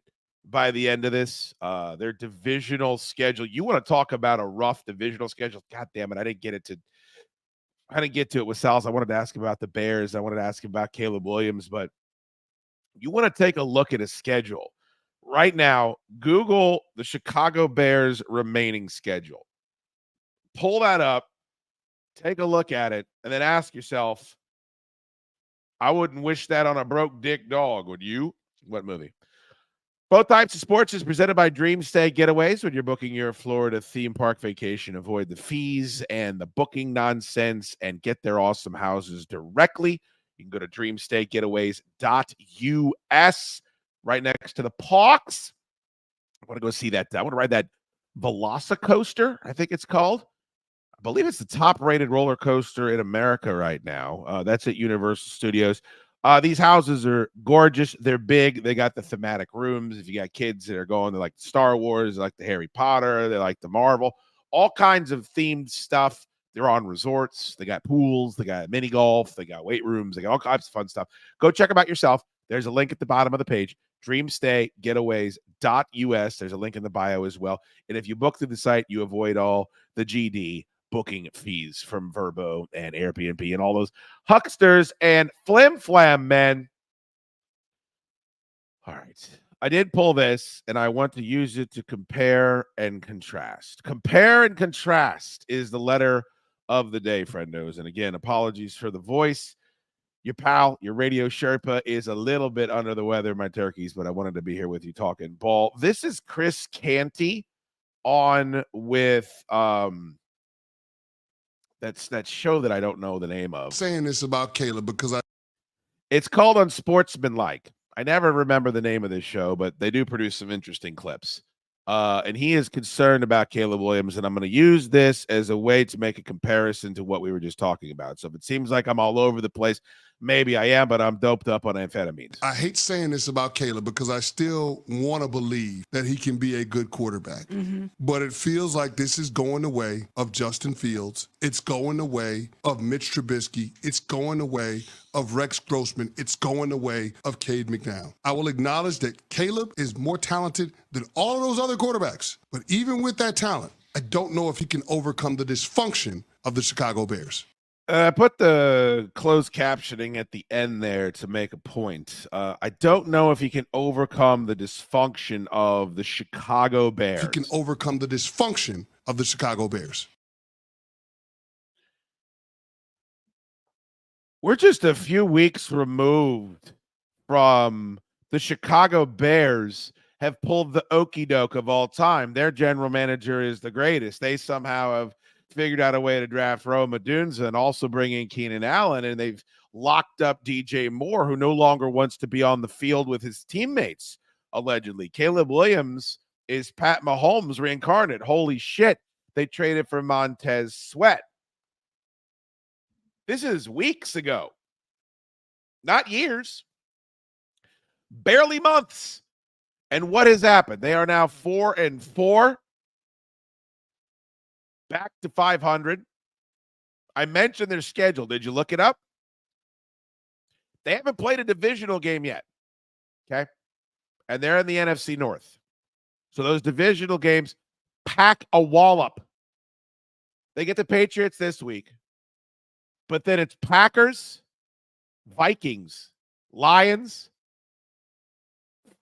by the end of this. Their divisional schedule. You want to talk about a rough divisional schedule? God damn it, I didn't get to it with Sal's. I wanted to ask about the Bears. I wanted to ask about Caleb Williams. But you want to take a look at a schedule. Right now, Google the Chicago Bears remaining schedule. Pull that up, take a look at it, and then ask yourself, I wouldn't wish that on a broke dick dog, would you? What movie? Both Types of Sports is presented by Dream Stay Getaways. When you're booking your Florida theme park vacation, avoid the fees and the booking nonsense and get their awesome houses directly. You can go to dreamstaygetaways.us. right next to the Parks. I want to go see that. I want to ride that Velocicoaster, I think it's called. I believe it's the top-rated roller coaster in America right now. That's at Universal Studios. These houses are gorgeous. They're big. They got the thematic rooms. If you got kids that are going to like Star Wars, they like the Harry Potter, they like the Marvel, all kinds of themed stuff. They're on resorts. They got pools. They got mini golf. They got weight rooms. They got all kinds of fun stuff. Go check them out yourself. There's a link at the bottom of the page. dreamstaygetaways.us. There's a link in the bio as well. And if you book through the site, you avoid all the GD booking fees from Vrbo and Airbnb and all those hucksters and flim-flam men. All right. I did pull this, and I want to use it to compare and contrast. Compare and contrast is the letter of the day, friendos. And again, apologies for the voice. Your pal, your radio Sherpa, is a little bit under the weather, my turkeys, but I wanted to be here with you talking ball. This is Chris Canty on with that's that show that I don't know the name of. Saying this about Caleb because It's called Unsportsmanlike. I never remember the name of this show, but they do produce some interesting clips. And he is concerned about Caleb Williams, and I'm going to use this as a way to make a comparison to what we were just talking about. So if it seems like I'm all over the place, maybe I am, but I'm doped up on amphetamines. I hate saying this about Caleb because I still want to believe that he can be a good quarterback. But it feels like this is going the way of Justin Fields. It's going the way of Mitch Trubisky. It's going the way of Rex Grossman. It's going the way of Cade McNown. I will acknowledge that Caleb is more talented than all of those other quarterbacks. But even with that talent, I don't know if he can overcome the dysfunction of the Chicago Bears. I put the closed captioning at the end there to make a point. I don't know if he can overcome the dysfunction of the Chicago Bears. He can overcome the dysfunction of the Chicago Bears. We're just a few weeks removed from the Chicago Bears have pulled the okie doke of all time. Their general manager is the greatest. They somehow have figured out a way to draft Rome Odunze and also bring in Keenan Allen, and they've locked up DJ Moore, who no longer wants to be on the field with his teammates, allegedly. Caleb Williams is Pat Mahomes reincarnate. Holy shit. They traded for Montez Sweat. This is weeks ago, not years, barely months. And what has happened? They are now 4-4, back to 500. I mentioned their schedule. Did you look it up? They haven't played a divisional game yet. Okay. And they're in the NFC North. So those divisional games pack a wallop. They get the Patriots this week. But then it's Packers, Vikings, Lions,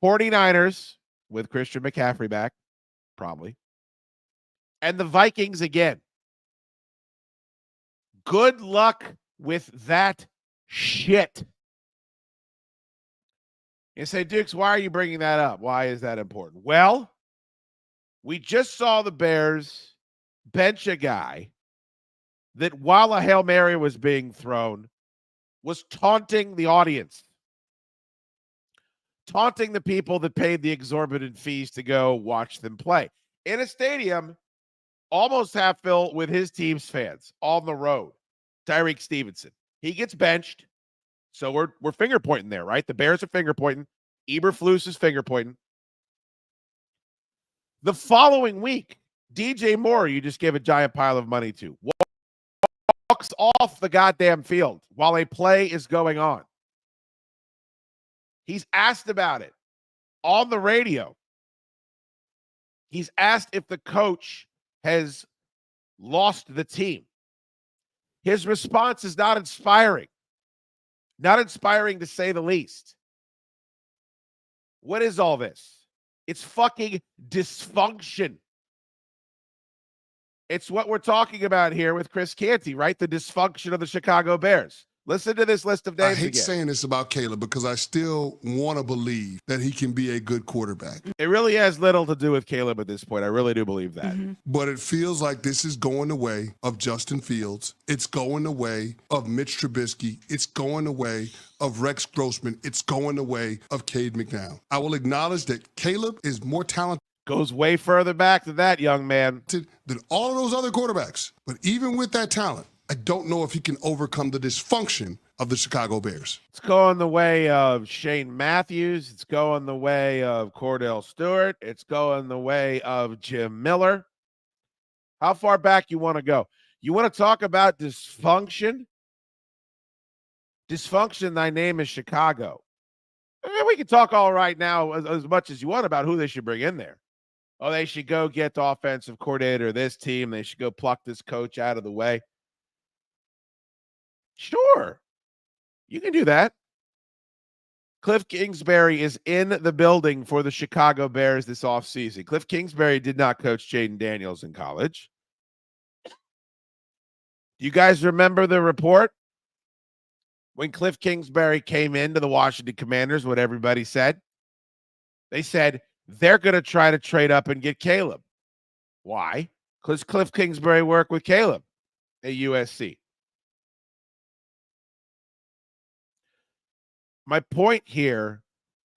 49ers with Christian McCaffrey back, probably, and the Vikings again. Good luck with that shit. You say, Dukes, why are you bringing that up? Why is that important? Well, we just saw the Bears bench a guy that while a Hail Mary was being thrown, was taunting the audience, taunting the people that paid the exorbitant fees to go watch them play in a stadium almost half filled with his team's fans on the road. Tyreek Stevenson, he gets benched. So we're finger pointing there, right? The Bears are finger pointing. Eberflus is finger pointing. The following week, DJ Moore, you just gave a giant pile of money to, walks off the goddamn field while a play is going on. He's asked about it on the radio. He's asked if the coach has lost the team. His response is not inspiring. Not inspiring to say the least. What is all this? It's fucking dysfunction. It's what we're talking about here with Chris Canty, right? The dysfunction of the Chicago Bears. Listen to this list of I names hate again. saying this about Caleb because I still want to believe that he can be a good quarterback. It really has little to do with Caleb at this point. I really do believe that. But it feels like this is going the way of Justin Fields. It's going the way of Mitch Trubisky. It's going the way of Rex Grossman. It's going the way of Cade McNown. I will acknowledge that Caleb is more talented Goes way further back than that, young man. than all of those other quarterbacks. But even with that talent, I don't know if he can overcome the dysfunction of the Chicago Bears. It's going the way of Shane Matthews. It's going the way of Cordell Stewart. It's going the way of Jim Miller. How far back you want to go? You want to talk about dysfunction? Dysfunction, thy name is Chicago. I mean, we can talk all right now as much as you want about who they should bring in there. Oh, they should go get the offensive coordinator of this team. They should go pluck this coach out of the way. Sure, you can do that. Cliff Kingsbury is in the building for the Chicago Bears this offseason. Cliff Kingsbury did not coach Jaden Daniels in college. Do you guys remember the report? When Cliff Kingsbury came into the Washington Commanders, what everybody said? They said they're going to try to trade up and get Caleb. Why? Because Cliff Kingsbury worked with Caleb at USC. My point here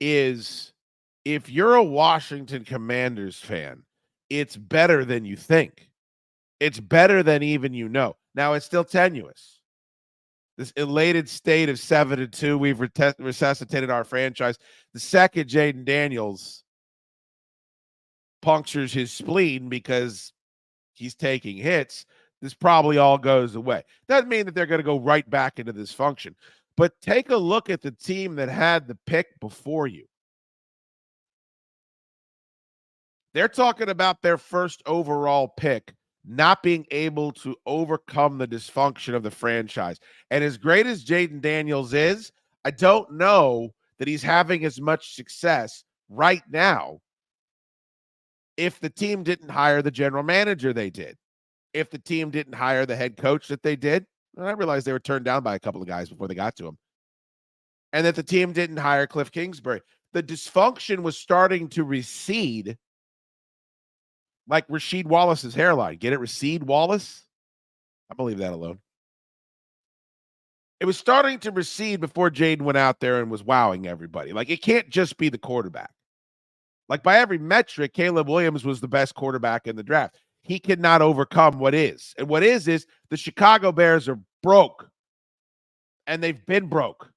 is if you're a Washington Commanders fan, it's better than you think. It's better than even you know. Now, it's still tenuous. This elated state of 7-2, we've resuscitated our franchise. The second Jaden Daniels punctures his spleen because he's taking hits, this probably all goes away. Doesn't mean that they're going to go right back into this function. But take a look at the team that had the pick before you. They're talking about their first overall pick not being able to overcome the dysfunction of the franchise. And as great as Jaden Daniels is, I don't know that he's having as much success right now if the team didn't hire the general manager they did. If the team didn't hire the head coach that they did. I realized they were turned down by a couple of guys before they got to him. And that the team didn't hire Cliff Kingsbury. The dysfunction was starting to recede like Rasheed Wallace's hairline. Get it? Recede Wallace? I'm going to leave that alone. It was starting to recede before Jaden went out there and was wowing everybody. Like, it can't just be the quarterback. Like, by every metric, Caleb Williams was the best quarterback in the draft. He cannot overcome what is. And what is the Chicago Bears are broke. And they've been broke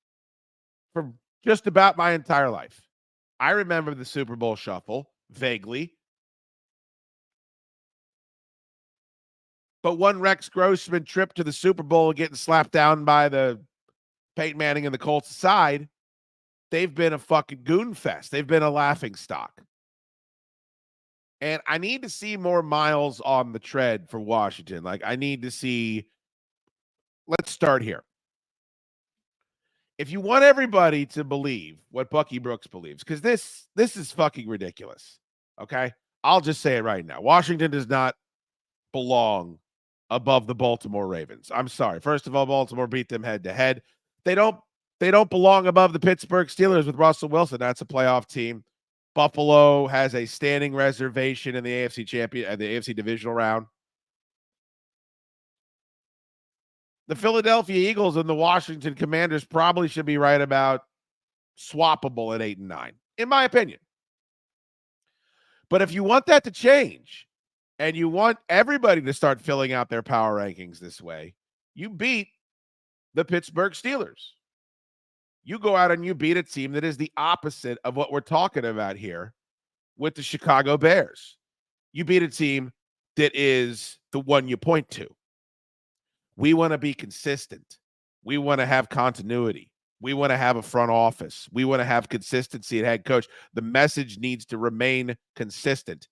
for just about my entire life. I remember the Super Bowl shuffle vaguely. But one Rex Grossman trip to the Super Bowl getting slapped down by the Peyton Manning and the Colts aside, they've been a fucking goon fest. They've been a laughing stock. And I need to see more miles on the tread for Washington. Like, I need to see, let's start here. If you want everybody to believe what Bucky Brooks believes, because this is fucking ridiculous, okay? I'll just say it right now. Washington does not belong above the Baltimore Ravens. I'm sorry. First of all, Baltimore beat them head-to-head. They don't belong above the Pittsburgh Steelers with Russell Wilson. That's a playoff team. Buffalo has a standing reservation in the AFC divisional round. The Philadelphia Eagles and the Washington Commanders probably should be right about swappable at 8 and 9, in my opinion. But if you want that to change and you want everybody to start filling out their power rankings this way, you beat the Pittsburgh Steelers. You go out and you beat a team that is the opposite of what we're talking about here with the Chicago Bears. You beat a team that is the one you point to. We want to be consistent. We want to have continuity. We want to have a front office. We want to have consistency at head coach. The message needs to remain consistent.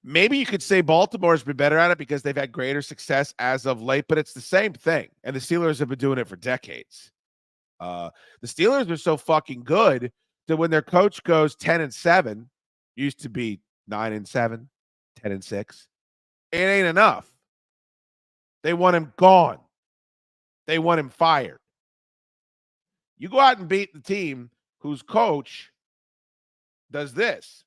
Maybe you could say Baltimore's been better at it because they've had greater success as of late, but it's the same thing. And the Steelers have been doing it for decades. The Steelers are so fucking good that when their coach goes 10-7, used to be 9-7, 10-6, it ain't enough. They want him gone. They want him fired. You go out and beat the team whose coach does this.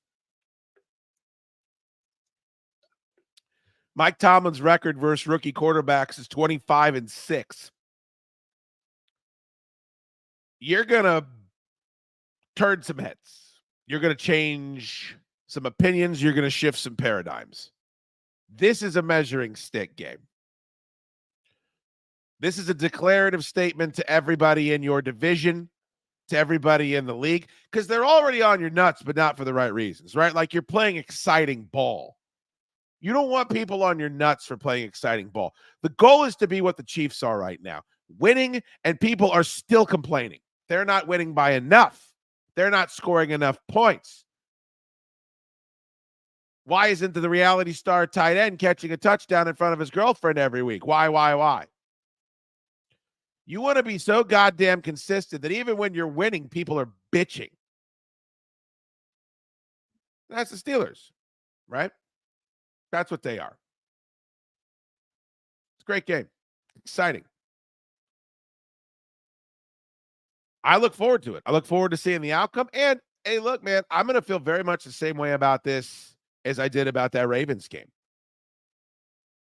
Mike Tomlin's record versus rookie quarterbacks is 25-6. You're going to turn some heads. You're going to change some opinions. You're going to shift some paradigms. This is a measuring stick game. This is a declarative statement to everybody in your division, to everybody in the league, because they're already on your nuts, but not for the right reasons, right? Like you're playing exciting ball. You don't want people on your nuts for playing exciting ball. The goal is to be what the Chiefs are right now, winning, and people are still complaining. They're not winning by enough. They're not scoring enough points. Why isn't the reality star tight end catching a touchdown in front of his girlfriend every week? Why? You want to be so goddamn consistent that even when you're winning, people are bitching. That's the Steelers, right? That's what they are. It's a great game. Exciting. I look forward to it. I look forward to seeing the outcome. And, hey, look, man, I'm going to feel very much the same way about this as I did about that Ravens game.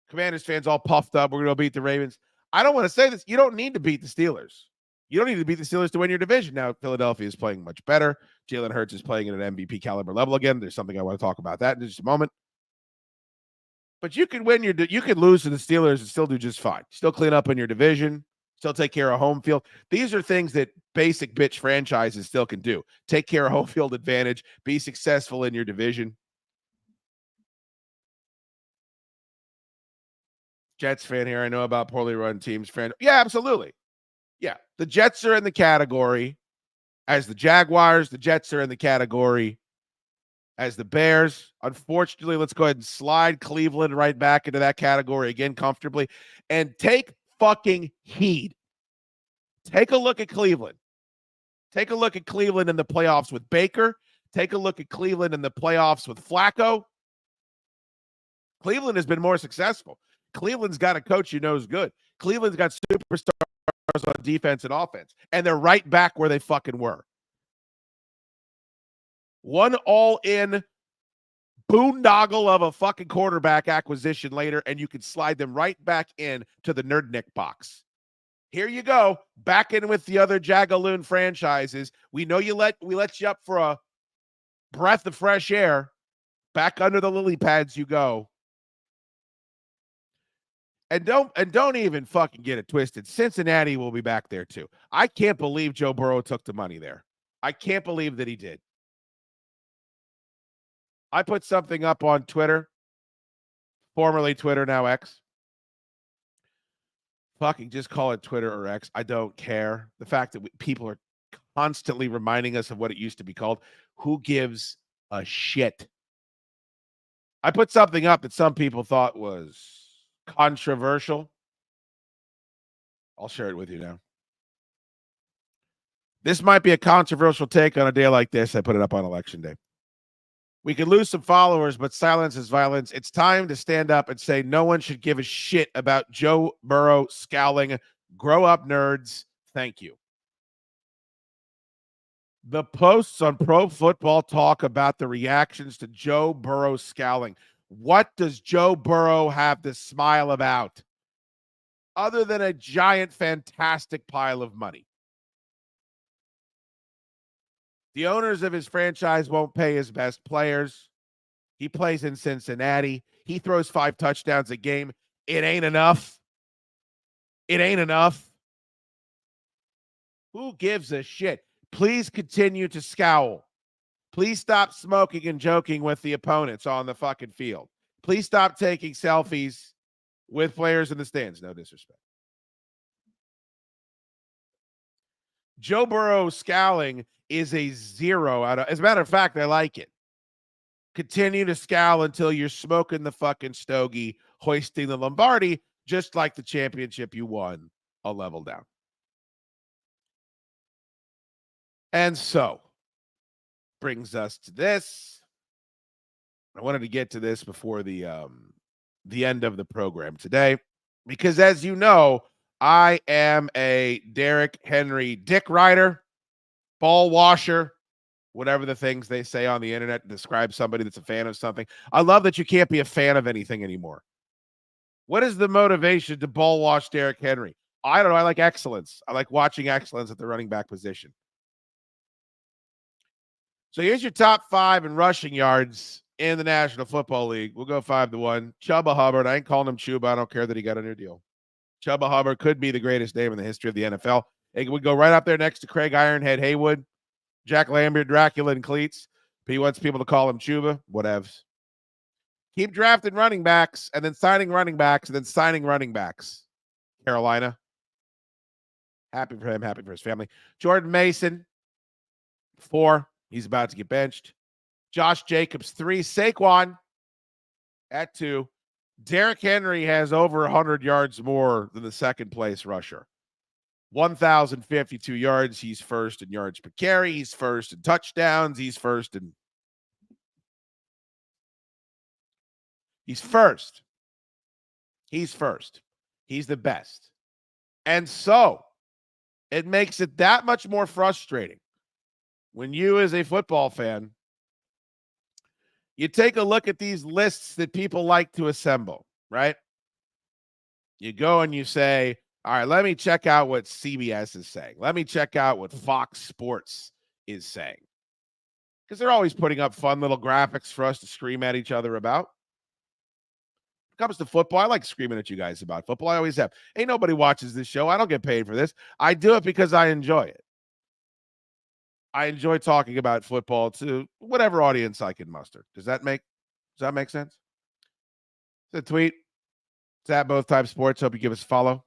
Commanders fans all puffed up. We're going to beat the Ravens. I don't want to say this. You don't need to beat the Steelers. You don't need to beat the Steelers to win your division. Now, Philadelphia is playing much better. Jalen Hurts is playing at an MVP caliber level again. There's something I want to talk about that in just a moment. But you can win you can lose to the Steelers and still do just fine. Still clean up in your division. Still take care of home field. These are things that basic bitch franchises still can do. Take care of home field advantage. Be successful in your division. Jets fan here. I know about poorly run teams. Yeah, absolutely. Yeah, the Jets are in the category as the Jaguars. The Jets are in the category as the Bears. Unfortunately, let's go ahead and slide Cleveland right back into that category again comfortably. And take fucking heed. Take a look at Cleveland. Take a look at Cleveland in the playoffs with Baker. Take a look at Cleveland in the playoffs with Flacco. Cleveland has been more successful. Cleveland's got a coach you know is good. Cleveland's got superstars on defense and offense. And they're right back where they fucking were. One all-in boondoggle of a fucking quarterback acquisition later, and you can slide them right back in to the Nerdnick box. Here you go, back in with the other Jagaloon franchises. We know we let you up for a breath of fresh air. Back under the lily pads you go. And don't even fucking get it twisted. Cincinnati will be back there too. I can't believe Joe Burrow took the money there. I can't believe that he did. I put something up on Twitter, formerly Twitter, now X. Fucking just call it Twitter or X. I don't care. The fact that people are constantly reminding us of what it used to be called. Who gives a shit? I put something up that some people thought was controversial. I'll share it with you now. This might be a controversial take on a day like this. I put it up on Election Day. We could lose some followers, but silence is violence. It's time to stand up and say no one should give a shit about Joe Burrow scowling. Grow up, nerds. Thank you. The posts on Pro Football Talk about the reactions to Joe Burrow scowling. What does Joe Burrow have to smile about other than a giant, fantastic pile of money? The owners of his franchise won't pay his best players. He plays in Cincinnati. He throws 5 touchdowns a game. It ain't enough. It ain't enough. Who gives a shit? Please continue to scowl. Please stop smoking and joking with the opponents on the fucking field. Please stop taking selfies with players in the stands. No disrespect. Joe Burrow scowling is a 0 out of, as a matter of fact, I like it. Continue to scowl until you're smoking the fucking stogie, hoisting the Lombardi, just like the championship you won a level down. And so, brings us to this. I wanted to get to this before the end of the program today. Because as you know, I am a Derrick Henry dick rider, ball washer, whatever the things they say on the internet to describe somebody that's a fan of something. I love that you can't be a fan of anything anymore. What is the motivation to ball wash Derrick Henry? I don't know. I like excellence. I like watching excellence at the running back position. So here's your top 5 in rushing yards in the National Football League. We'll go 5-1. Chuba Hubbard. I ain't calling him Chuba. I don't care that he got a new deal. Chuba Hubbard could be the greatest name in the history of the NFL. It would go right up there next to Craig Ironhead Haywood, Jack Lambert, Dracula, and Cleats. But he wants people to call him Chuba. Whatevs. Keep drafting running backs and then signing running backs and then signing running backs. Carolina. Happy for him. Happy for his family. Jordan Mason, 4. He's about to get benched. Josh Jacobs, 3. Saquon at 2. Derrick Henry has over 100 yards more than the second place rusher. 1,052 yards. He's first in yards per carry. He's first in touchdowns. He's first. He's the best. And so it makes it that much more frustrating when you, as a football fan, you take a look at these lists that people like to assemble, right? You go and you say, all right, let me check out what CBS is saying. Let me check out what Fox Sports is saying. Because they're always putting up fun little graphics for us to scream at each other about. When it comes to football, I like screaming at you guys about football. I always have. Ain't nobody watches this show. I don't get paid for this. I do it because I enjoy it. I enjoy talking about football to whatever audience I can muster. Does that make sense? It's a tweet. It's at Both Types Sports. Hope you give us a follow.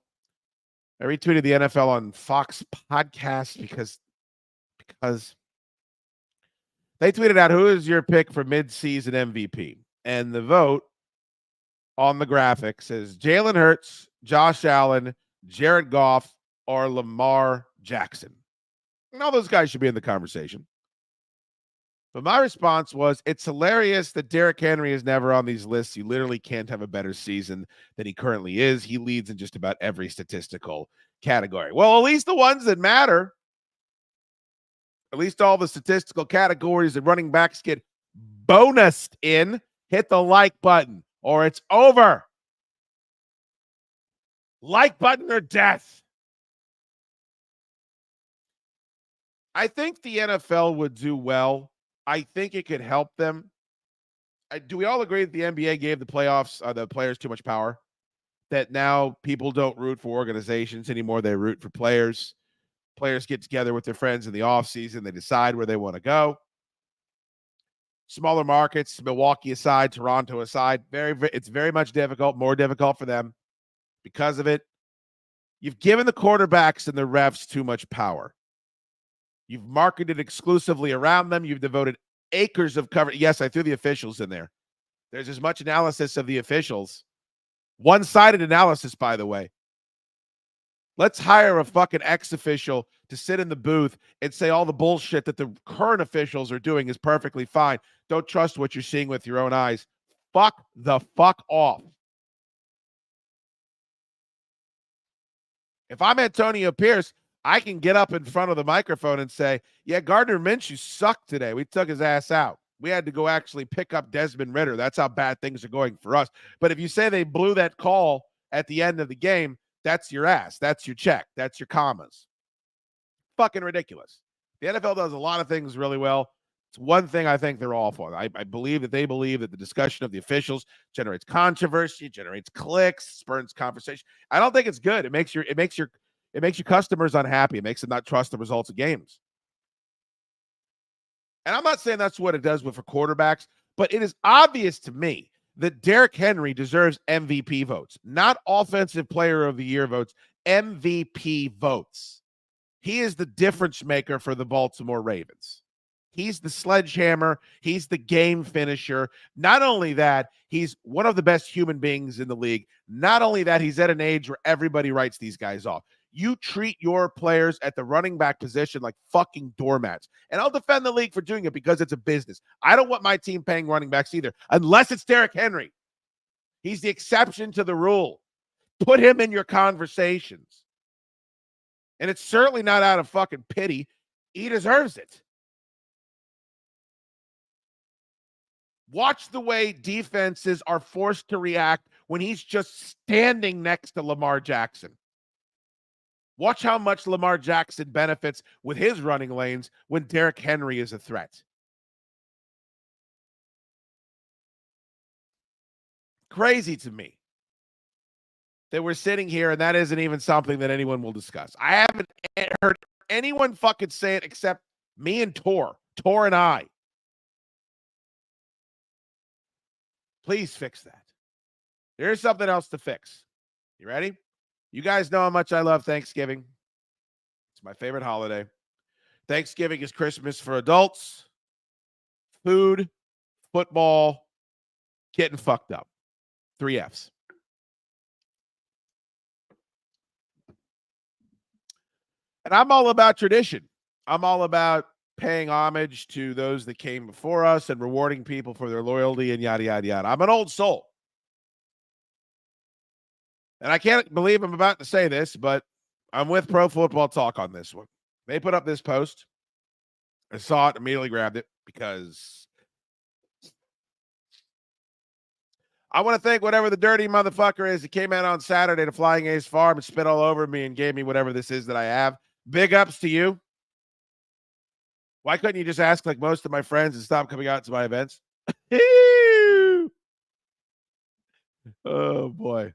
I retweeted the NFL on Fox Podcast because they tweeted out, who is your pick for mid-season MVP? And the vote on the graphic says Jalen Hurts, Josh Allen, Jared Goff, or Lamar Jackson. And all those guys should be in the conversation. But my response was, it's hilarious that Derrick Henry is never on these lists. You literally can't have a better season than he currently is. He leads in just about every statistical category. Well, at least the ones that matter. At least all the statistical categories that running backs get bonused in. Hit the like button or it's over. Like button or death. I think the NFL would do well. I think it could help them. Do we all agree that the NBA gave the players too much power? That now people don't root for organizations anymore. They root for players. Players get together with their friends in the offseason. They decide where they want to go. Smaller markets, Milwaukee aside, Toronto aside, it's very much difficult, more difficult for them because of it. You've given the quarterbacks and the refs too much power. You've marketed exclusively around them. You've devoted acres of coverage. Yes, I threw the officials in there. There's as much analysis of the officials. One-sided analysis, by the way. Let's hire a fucking ex-official to sit in the booth and say all the bullshit that the current officials are doing is perfectly fine. Don't trust what you're seeing with your own eyes. Fuck the fuck off. If I'm Antonio Pierce, I can get up in front of the microphone and say, yeah, Gardner Minshew sucked today. We took his ass out. We had to go actually pick up Desmond Ridder. That's how bad things are going for us. But if you say they blew that call at the end of the game, that's your ass. That's your check. That's your commas. Fucking ridiculous. The NFL does a lot of things really well. It's one thing I think they're all for. I believe that they believe that the discussion of the officials generates controversy, generates clicks, spurs conversation. I don't think it's good. It makes your customers unhappy. It makes them not trust the results of games. And I'm not saying that's what it does for quarterbacks, but it is obvious to me that Derrick Henry deserves MVP votes, not Offensive Player of the Year votes, MVP votes. He is the difference maker for the Baltimore Ravens. He's the sledgehammer. He's the game finisher. Not only that, he's one of the best human beings in the league. Not only that, he's at an age where everybody writes these guys off. You treat your players at the running back position like fucking doormats. And I'll defend the league for doing it because it's a business. I don't want my team paying running backs either, unless it's Derrick Henry. He's the exception to the rule. Put him in your conversations. And it's certainly not out of fucking pity. He deserves it. Watch the way defenses are forced to react when he's just standing next to Lamar Jackson. Watch how much Lamar Jackson benefits with his running lanes when Derrick Henry is a threat. Crazy to me that we're sitting here and that isn't even something that anyone will discuss. I haven't heard anyone fucking say it except me and Tor and I. Please fix that. There's something else to fix. You ready? You guys know how much I love Thanksgiving. It's my favorite holiday. Thanksgiving is Christmas for adults. Food, football, getting fucked up. 3 Fs. And I'm all about tradition. I'm all about paying homage to those that came before us and rewarding people for their loyalty and yada, yada, yada. I'm an old soul. And I can't believe I'm about to say this, but I'm with Pro Football Talk on this one. They put up this post. I saw it, immediately grabbed it because I want to thank whatever the dirty motherfucker is that came out on Saturday to Flying Ace Farm and spit all over me and gave me whatever this is that I have. Big ups to you. Why couldn't you just ask like most of my friends and stop coming out to my events? Oh, boy.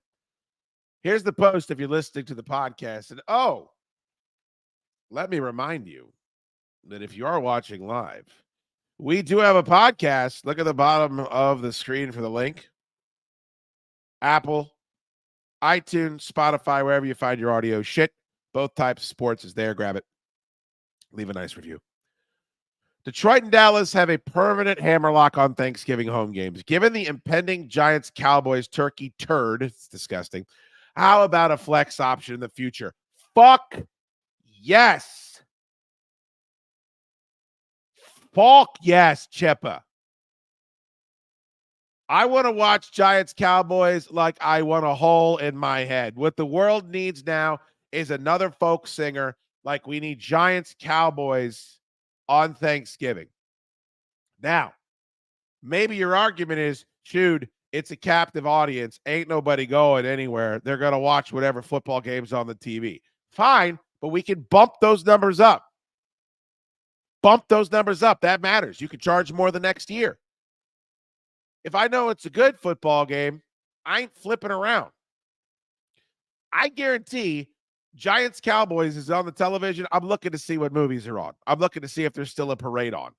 Here's the post if you're listening to the podcast. And let me remind you that if you are watching live, we do have a podcast. Look at the bottom of the screen for the link. Apple, iTunes, Spotify, wherever you find your audio shit. Both types of sports is there. Grab it. Leave a nice review. Detroit and Dallas have a permanent hammerlock on Thanksgiving home games. Given the impending Giants-Cowboys turkey turd, it's disgusting. How about a flex option in the future? Fuck yes. Fuck yes, Chippa. I want to watch Giants-Cowboys like I want a hole in my head. What the world needs now is another folk singer like we need Giants-Cowboys on Thanksgiving. Now, maybe your argument is, shoot, it's a captive audience. Ain't nobody going anywhere. They're going to watch whatever football game's on the TV. Fine, but we can bump those numbers up. Bump those numbers up. That matters. You can charge more the next year. If I know it's a good football game, I ain't flipping around. I guarantee Giants-Cowboys is on the television. I'm looking to see what movies are on. I'm looking to see if there's still a parade on.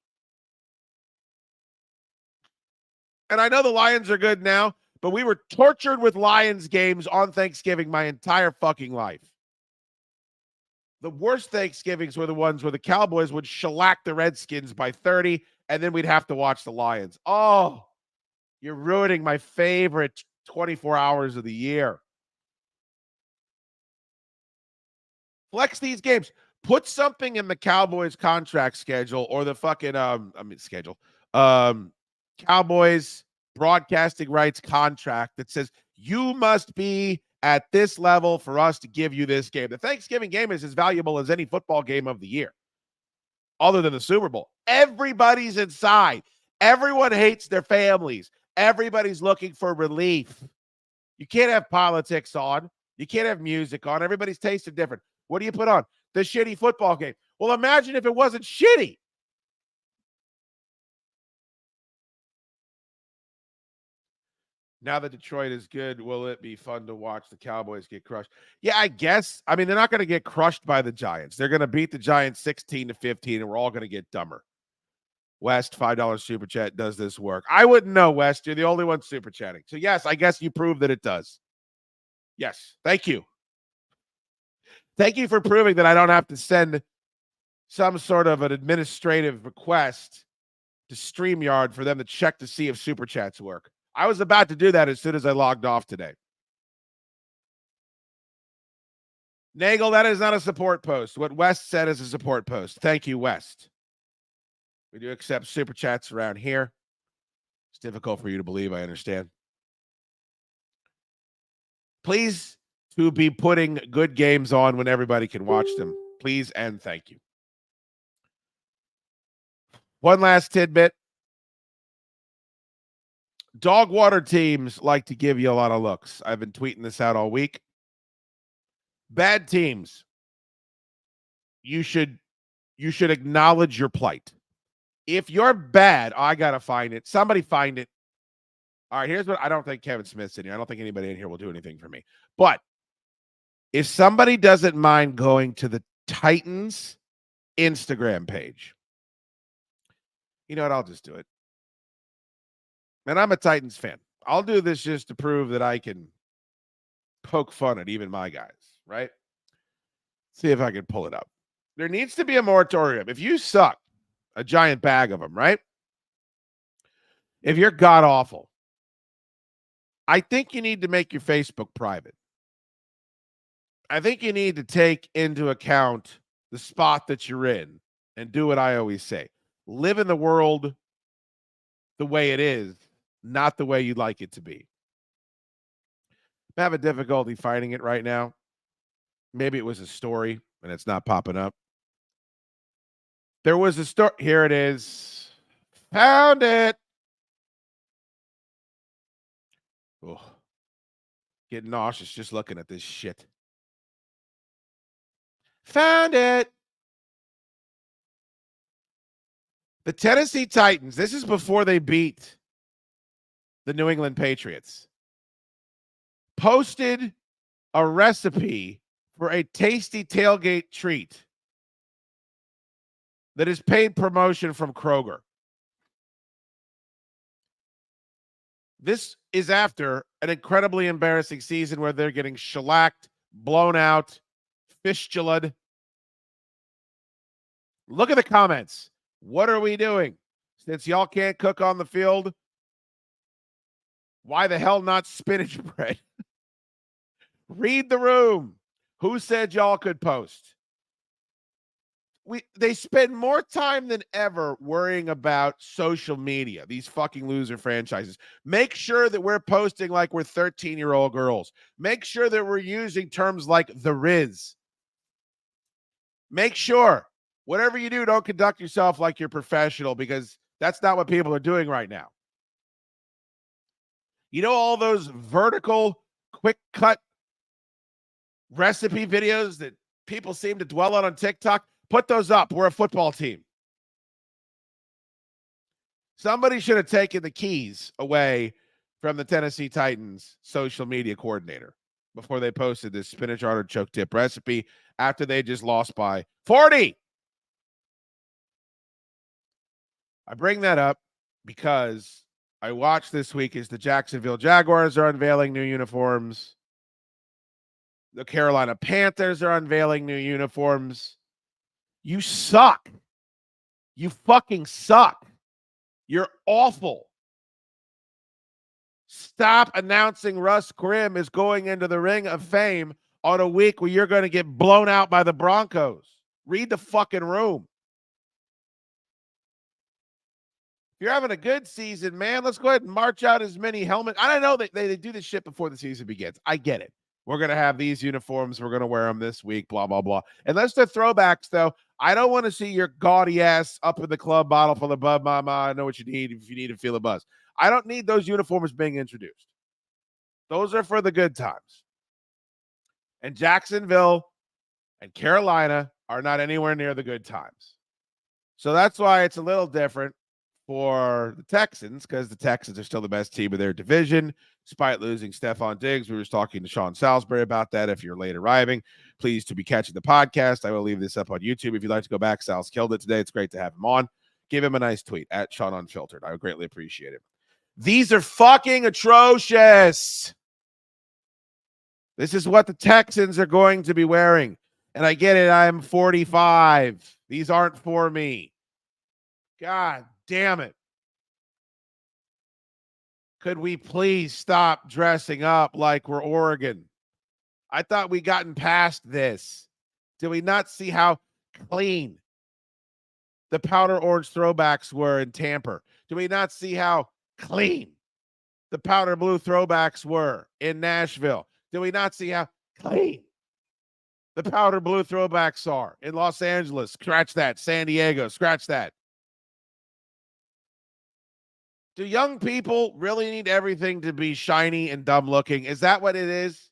And I know the Lions are good now, but we were tortured with Lions games on Thanksgiving my entire fucking life. The worst Thanksgivings were the ones where the Cowboys would shellac the Redskins by 30, and then we'd have to watch the Lions. Oh, you're ruining my favorite 24 hours of the year. Flex these games. Put something in the Cowboys contract schedule or the fucking Cowboys broadcasting rights contract that says you must be at this level for us to give you this game. The Thanksgiving game is as valuable as any football game of the year, other than the Super Bowl. Everybody's inside. Everyone hates their families. Everybody's looking for relief. You can't have politics on. You can't have music on. Everybody's tastes are different. What do you put on? The shitty football game. Well, imagine if it wasn't shitty. Now that Detroit is good, will it be fun to watch the Cowboys get crushed? Yeah, I guess. I mean, they're not going to get crushed by the Giants. They're going to beat the Giants 16-15, and we're all going to get dumber. West, $5 super chat. Does this work? I wouldn't know, West. You're the only one super chatting. So, yes, I guess you proved that it does. Yes. Thank you. Thank you for proving that I don't have to send some sort of an administrative request to StreamYard for them to check to see if super chats work. I was about to do that as soon as I logged off today. Nagel, that is not a support post. What West said is a support post. Thank you, West. We do accept super chats around here. It's difficult for you to believe, I understand. Please to be putting good games on when everybody can watch them. Please and thank you. One last tidbit. Dog water teams like to give you a lot of looks. I've been tweeting this out all week. Bad teams, you should acknowledge your plight. If you're bad, I got to find it. Somebody find it. All right, here's what I don't think Kevin Smith's in here. I don't think anybody in here will do anything for me. But if somebody doesn't mind going to the Titans Instagram page, you know what? I'll just do it. And I'm a Titans fan. I'll do this just to prove that I can poke fun at even my guys, right? See if I can pull it up. There needs to be a moratorium. If you suck, a giant bag of them, right? If you're god awful, I think you need to make your Facebook private. I think you need to take into account the spot that you're in and do what I always say. Live in the world the way it is, not the way you'd like it to be. I'm having difficulty finding it right now. Maybe it was a story and it's not popping up. There was a story. Here it is. Found it. Oh, getting nauseous just looking at this shit. Found it. The Tennessee Titans, this is before they beat the New England Patriots, posted a recipe for a tasty tailgate treat that is paid promotion from Kroger. This is after an incredibly embarrassing season where they're getting shellacked, blown out, fistulaed. Look at the comments. What are we doing? Since y'all can't cook on the field, why the hell not spinach bread? Read the room. Who said y'all could post? They spend more time than ever worrying about social media, these fucking loser franchises. Make sure that we're posting like we're 13-year-old girls. Make sure that we're using terms like the Riz. Make sure, whatever you do, don't conduct yourself like you're professional, because that's not what people are doing right now. You know all those vertical, quick cut recipe videos that people seem to dwell on TikTok? Put those up. We're a football team. Somebody should have taken the keys away from the Tennessee Titans social media coordinator before they posted this spinach artichoke dip recipe after they just lost by 40. I bring that up because I watched this week as the Jacksonville Jaguars are unveiling new uniforms. The Carolina Panthers are unveiling new uniforms. You suck. You fucking suck. You're awful. Stop announcing Russ Grimm is going into the Ring of Fame on a week where you're going to get blown out by the Broncos. Read the fucking room. If you're having a good season, man, let's go ahead and march out as many helmets. I don't know, they do this shit before the season begins. I get it. We're going to have these uniforms. We're going to wear them this week, blah, blah, blah. Unless they're throwbacks, though, I don't want to see your gaudy ass up in the club bottle full of Bud Mama. I know what you need if you need to feel a buzz. I don't need those uniforms being introduced. Those are for the good times. And Jacksonville and Carolina are not anywhere near the good times. So that's why it's a little different for the Texans, because the Texans are still the best team of their division, despite losing Stephon Diggs. We were just talking to Sean Salisbury about that. If you're late arriving, pleased to be catching the podcast. I will leave this up on YouTube. If you'd like to go back, Sal's killed it today. It's great to have him on. Give him a nice tweet at Sean Unfiltered. I would greatly appreciate it. These are fucking atrocious. This is what the Texans are going to be wearing. And I get it. I'm 45. These aren't for me. God damn it. Could we please stop dressing up like we're Oregon? I thought we gotten past this. Did we not see how clean the powder orange throwbacks were in Tampa? Did we not see how clean the powder blue throwbacks were in Nashville? Did we not see how Clean. The powder blue throwbacks are in Los Angeles. Scratch that. San Diego. Scratch that. Do young people really need everything to be shiny and dumb looking? Is that what it is?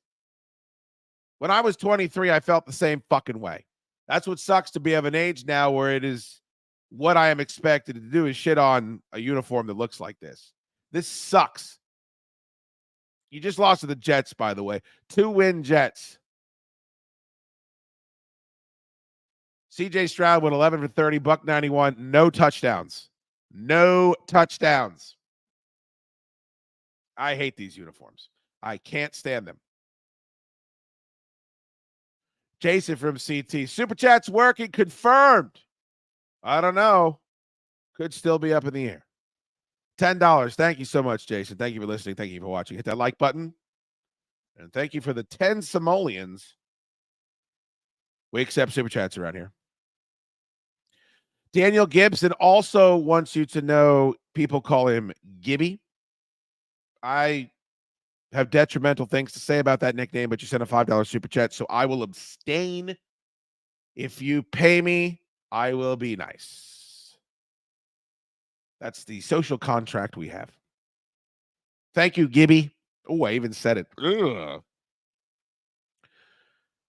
When I was 23, I felt the same fucking way. That's what sucks to be of an age now where it is what I am expected to do is shit on a uniform that looks like this. This sucks. You just lost to the Jets, by the way. 2-win Jets. CJ Stroud went 11 for 30, buck 91, no touchdowns. No touchdowns. I hate these uniforms. I can't stand them. Jason from CT. Super Chat's working. Confirmed. I don't know. Could still be up in the air. $10. Thank you so much, Jason. Thank you for listening. Thank you for watching. Hit that like button. And thank you for the 10 simoleons. We accept Super Chats around here. Daniel Gibson also wants you to know people call him Gibby. I have detrimental things to say about that nickname, but you sent a $5 Super Chat, so I will abstain. If you pay me, I will be nice. That's the social contract we have. Thank you, Gibby. Oh, I even said it. Ugh.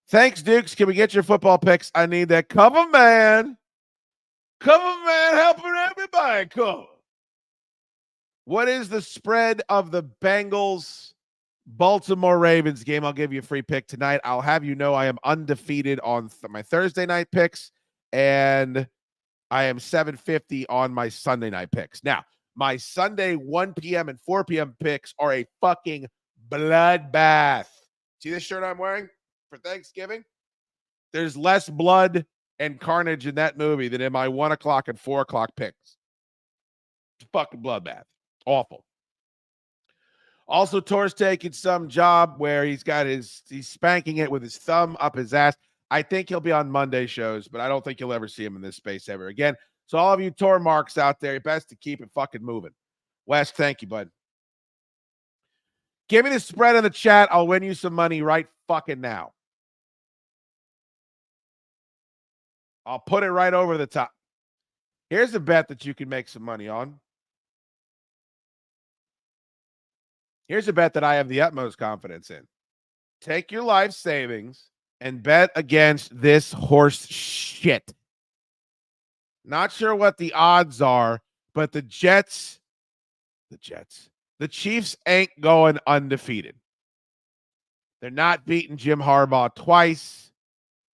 Thanks, Dukes. Can we get your football picks? I need that cover man. Cover man helping everybody cover. What is the spread of the Bengals Baltimore Ravens game? I'll give you a free pick tonight. I'll have you know I am undefeated on my Thursday night picks, and I am 750 on my Sunday night picks. Now, my Sunday 1 p.m. and 4 p.m. picks are a fucking bloodbath. See this shirt I'm wearing for Thanksgiving? There's less blood and carnage in that movie than in my 1 o'clock and 4 o'clock picks. It's fucking bloodbath. Awful. Also, Tor's taking some job where he's spanking it with his thumb up his ass. I think he'll be on Monday shows, but I don't think you'll ever see him in this space ever again. So all of you Tor marks out there, best to keep it fucking moving. Wes, thank you, bud. Give me the spread in the chat. I'll win you some money right fucking now. I'll put it right over the top. Here's a bet that you can make some money on. Here's a bet that I have the utmost confidence in. Take your life savings and bet against this horse shit. Not sure what the odds are, but the Chiefs ain't going undefeated. They're not beating Jim Harbaugh twice.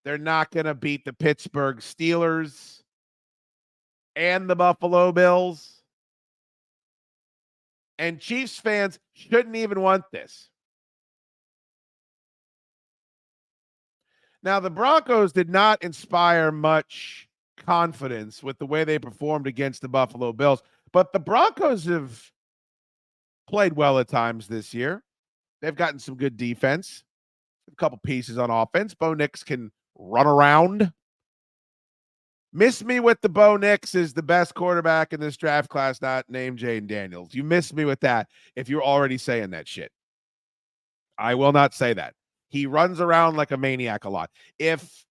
They're not going to beat the Pittsburgh Steelers and the Buffalo Bills. And Chiefs fans shouldn't even want this. Now, the Broncos did not inspire much confidence with the way they performed against the Buffalo Bills, but the Broncos have played well at times this year. They've gotten some good defense, a couple pieces on offense. Bo Nix can run around. Miss me with the Bo Nix is the best quarterback in this draft class, not named Jayden Daniels. You missed me with that if you're already saying that shit. I will not say that. He runs around like a maniac a lot. If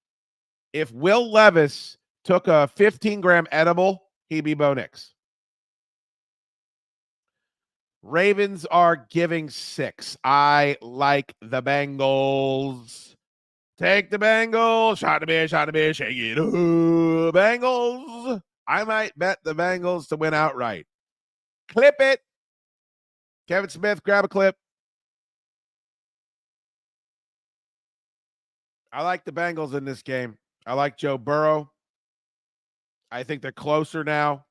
Will Levis took a 15-gram edible, he'd be Bo Nix. Ravens are giving 6. I like the Bengals. Take the Bengals. Shot the beer, shake it up. Bengals. I might bet the Bengals to win outright. Clip it. Kevin Smith, grab a clip. I like the Bengals in this game. I like Joe Burrow. I think they're closer now.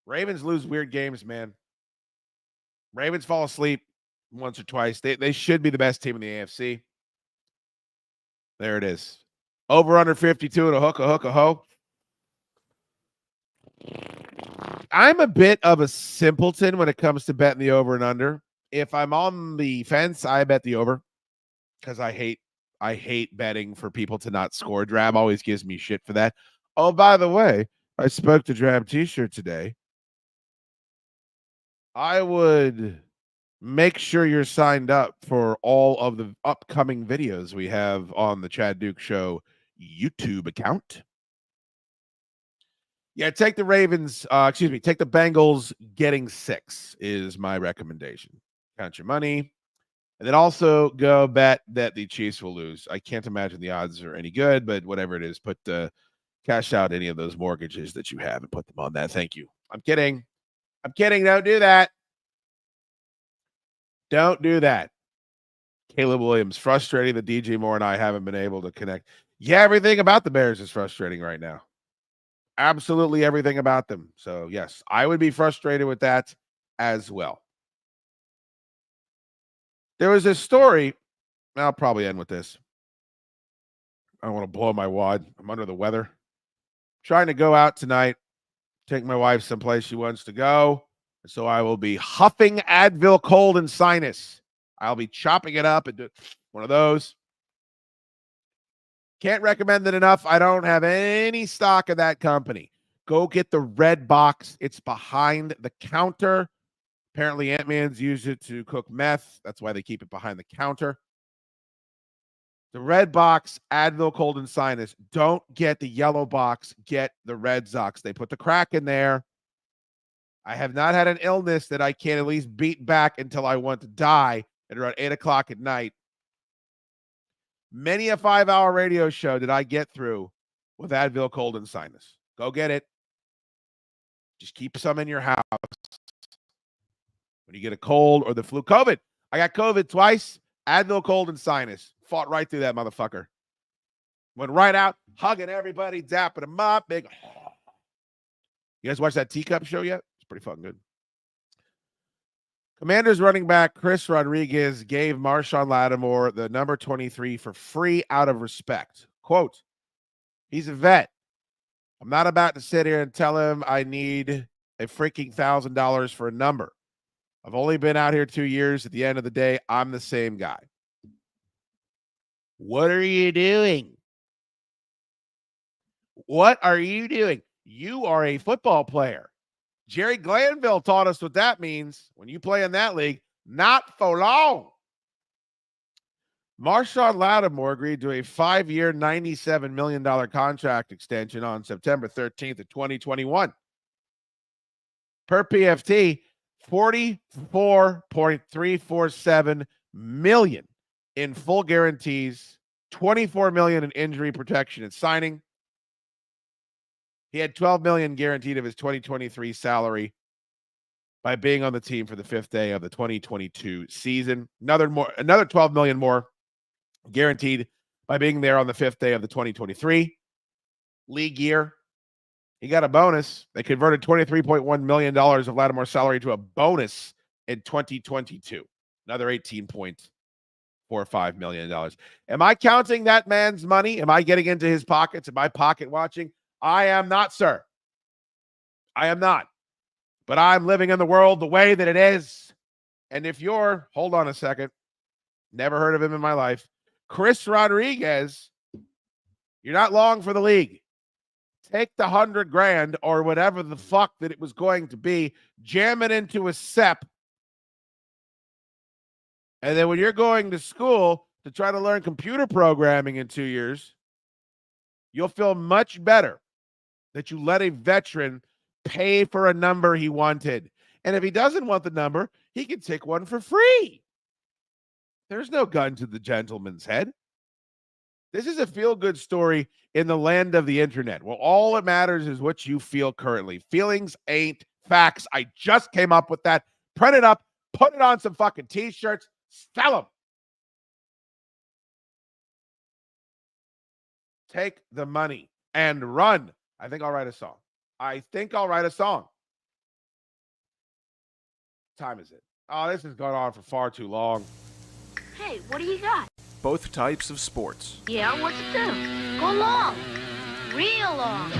Ravens lose weird games, man. Ravens fall asleep once or twice. They should be the best team in the AFC. There it is. Over under 52 and a hook, a hoe. I'm a bit of a simpleton when it comes to betting the over and under. If I'm on the fence, I bet the over because I hate betting for people to not score. Drab always gives me shit for that. Oh, by the way, I spoke to Drab T-shirt today. I would make sure you're signed up for all of the upcoming videos we have on the Chad Duke Show YouTube account. Yeah, take the take the Bengals getting 6 is my recommendation. Count your money. And then also go bet that the Chiefs will lose. I can't imagine the odds are any good, but whatever it is, cash out any of those mortgages that you have and put them on that. Thank you. I'm kidding. Don't do that. Don't do that. Caleb Williams, frustrating that DJ Moore and I haven't been able to connect. Yeah, everything about the Bears is frustrating right now. Absolutely everything about them. So, yes, I would be frustrated with that as well. There was a story. I'll probably end with this. I don't want to blow my wad. I'm under the weather. Trying to go out tonight, take my wife someplace she wants to go. So I will be huffing Advil cold and sinus. I'll be chopping it up and do one of those. Can't recommend it enough. I don't have any stock of that company. Go get the red box. It's behind the counter. Apparently, Ant-Man's used it to cook meth. That's why they keep it behind the counter. The red box, Advil cold and sinus. Don't get the yellow box. Get the red Zox. They put the crack in there. I have not had an illness that I can't at least beat back until I want to die at around 8 o'clock at night. Many a 5-hour radio show did I get through with Advil cold and sinus. Go get it. Just keep some in your house. When you get a cold or the flu. COVID. I got COVID twice. Advil cold and sinus. Fought right through that motherfucker. Went right out, hugging everybody, dapping them up. Big. You guys watch that Teacup show yet? It's pretty fucking good. Commanders running back Chris Rodriguez gave Marshawn Lattimore the number 23 for free out of respect. Quote, he's a vet. I'm not about to sit here and tell him I need a freaking $1,000 for a number. I've only been out here 2 years. At the end of the day, I'm the same guy. What are you doing? What are you doing? You are a football player. Jerry Glanville taught us what that means when you play in that league. Not for long. Marshawn Lattimore agreed to a 5-year, $97 million contract extension on September 13th of 2021. Per PFT, $44.347 million in full guarantees, $24 million in injury protection and signing. He had $12 million guaranteed of his 2023 salary by being on the team for the 5th day of the 2022 season. Another $12 million more guaranteed by being there on the 5th day of the 2023 league year. He got a bonus. They converted $23.1 million of Lattimore's salary to a bonus in 2022. Another $18.45 million. Am I counting that man's money? Am I getting into his pockets? Am I pocket watching? I am not, sir. I am not. But I'm living in the world the way that it is. And if you're, hold on a second, never heard of him in my life, Chris Rodriguez, you're not long for the league. Take the $100,000 or whatever the fuck that it was going to be, jam it into a SEP. And then when you're going to school to try to learn computer programming in 2 years, you'll feel much better that you let a veteran pay for a number he wanted. And if he doesn't want the number, he can take one for free. There's no gun to the gentleman's head. This is a feel-good story in the land of the internet. Well, all that matters is what you feel currently. Feelings ain't facts. I just came up with that. Print it up, put it on some fucking t-shirts, sell them. Take the money and run. I think I'll write a song. Time is it? Oh, this has gone on for far too long. Hey, what do you got? Both types of sports. Yeah, what's it do? Go long. Real long.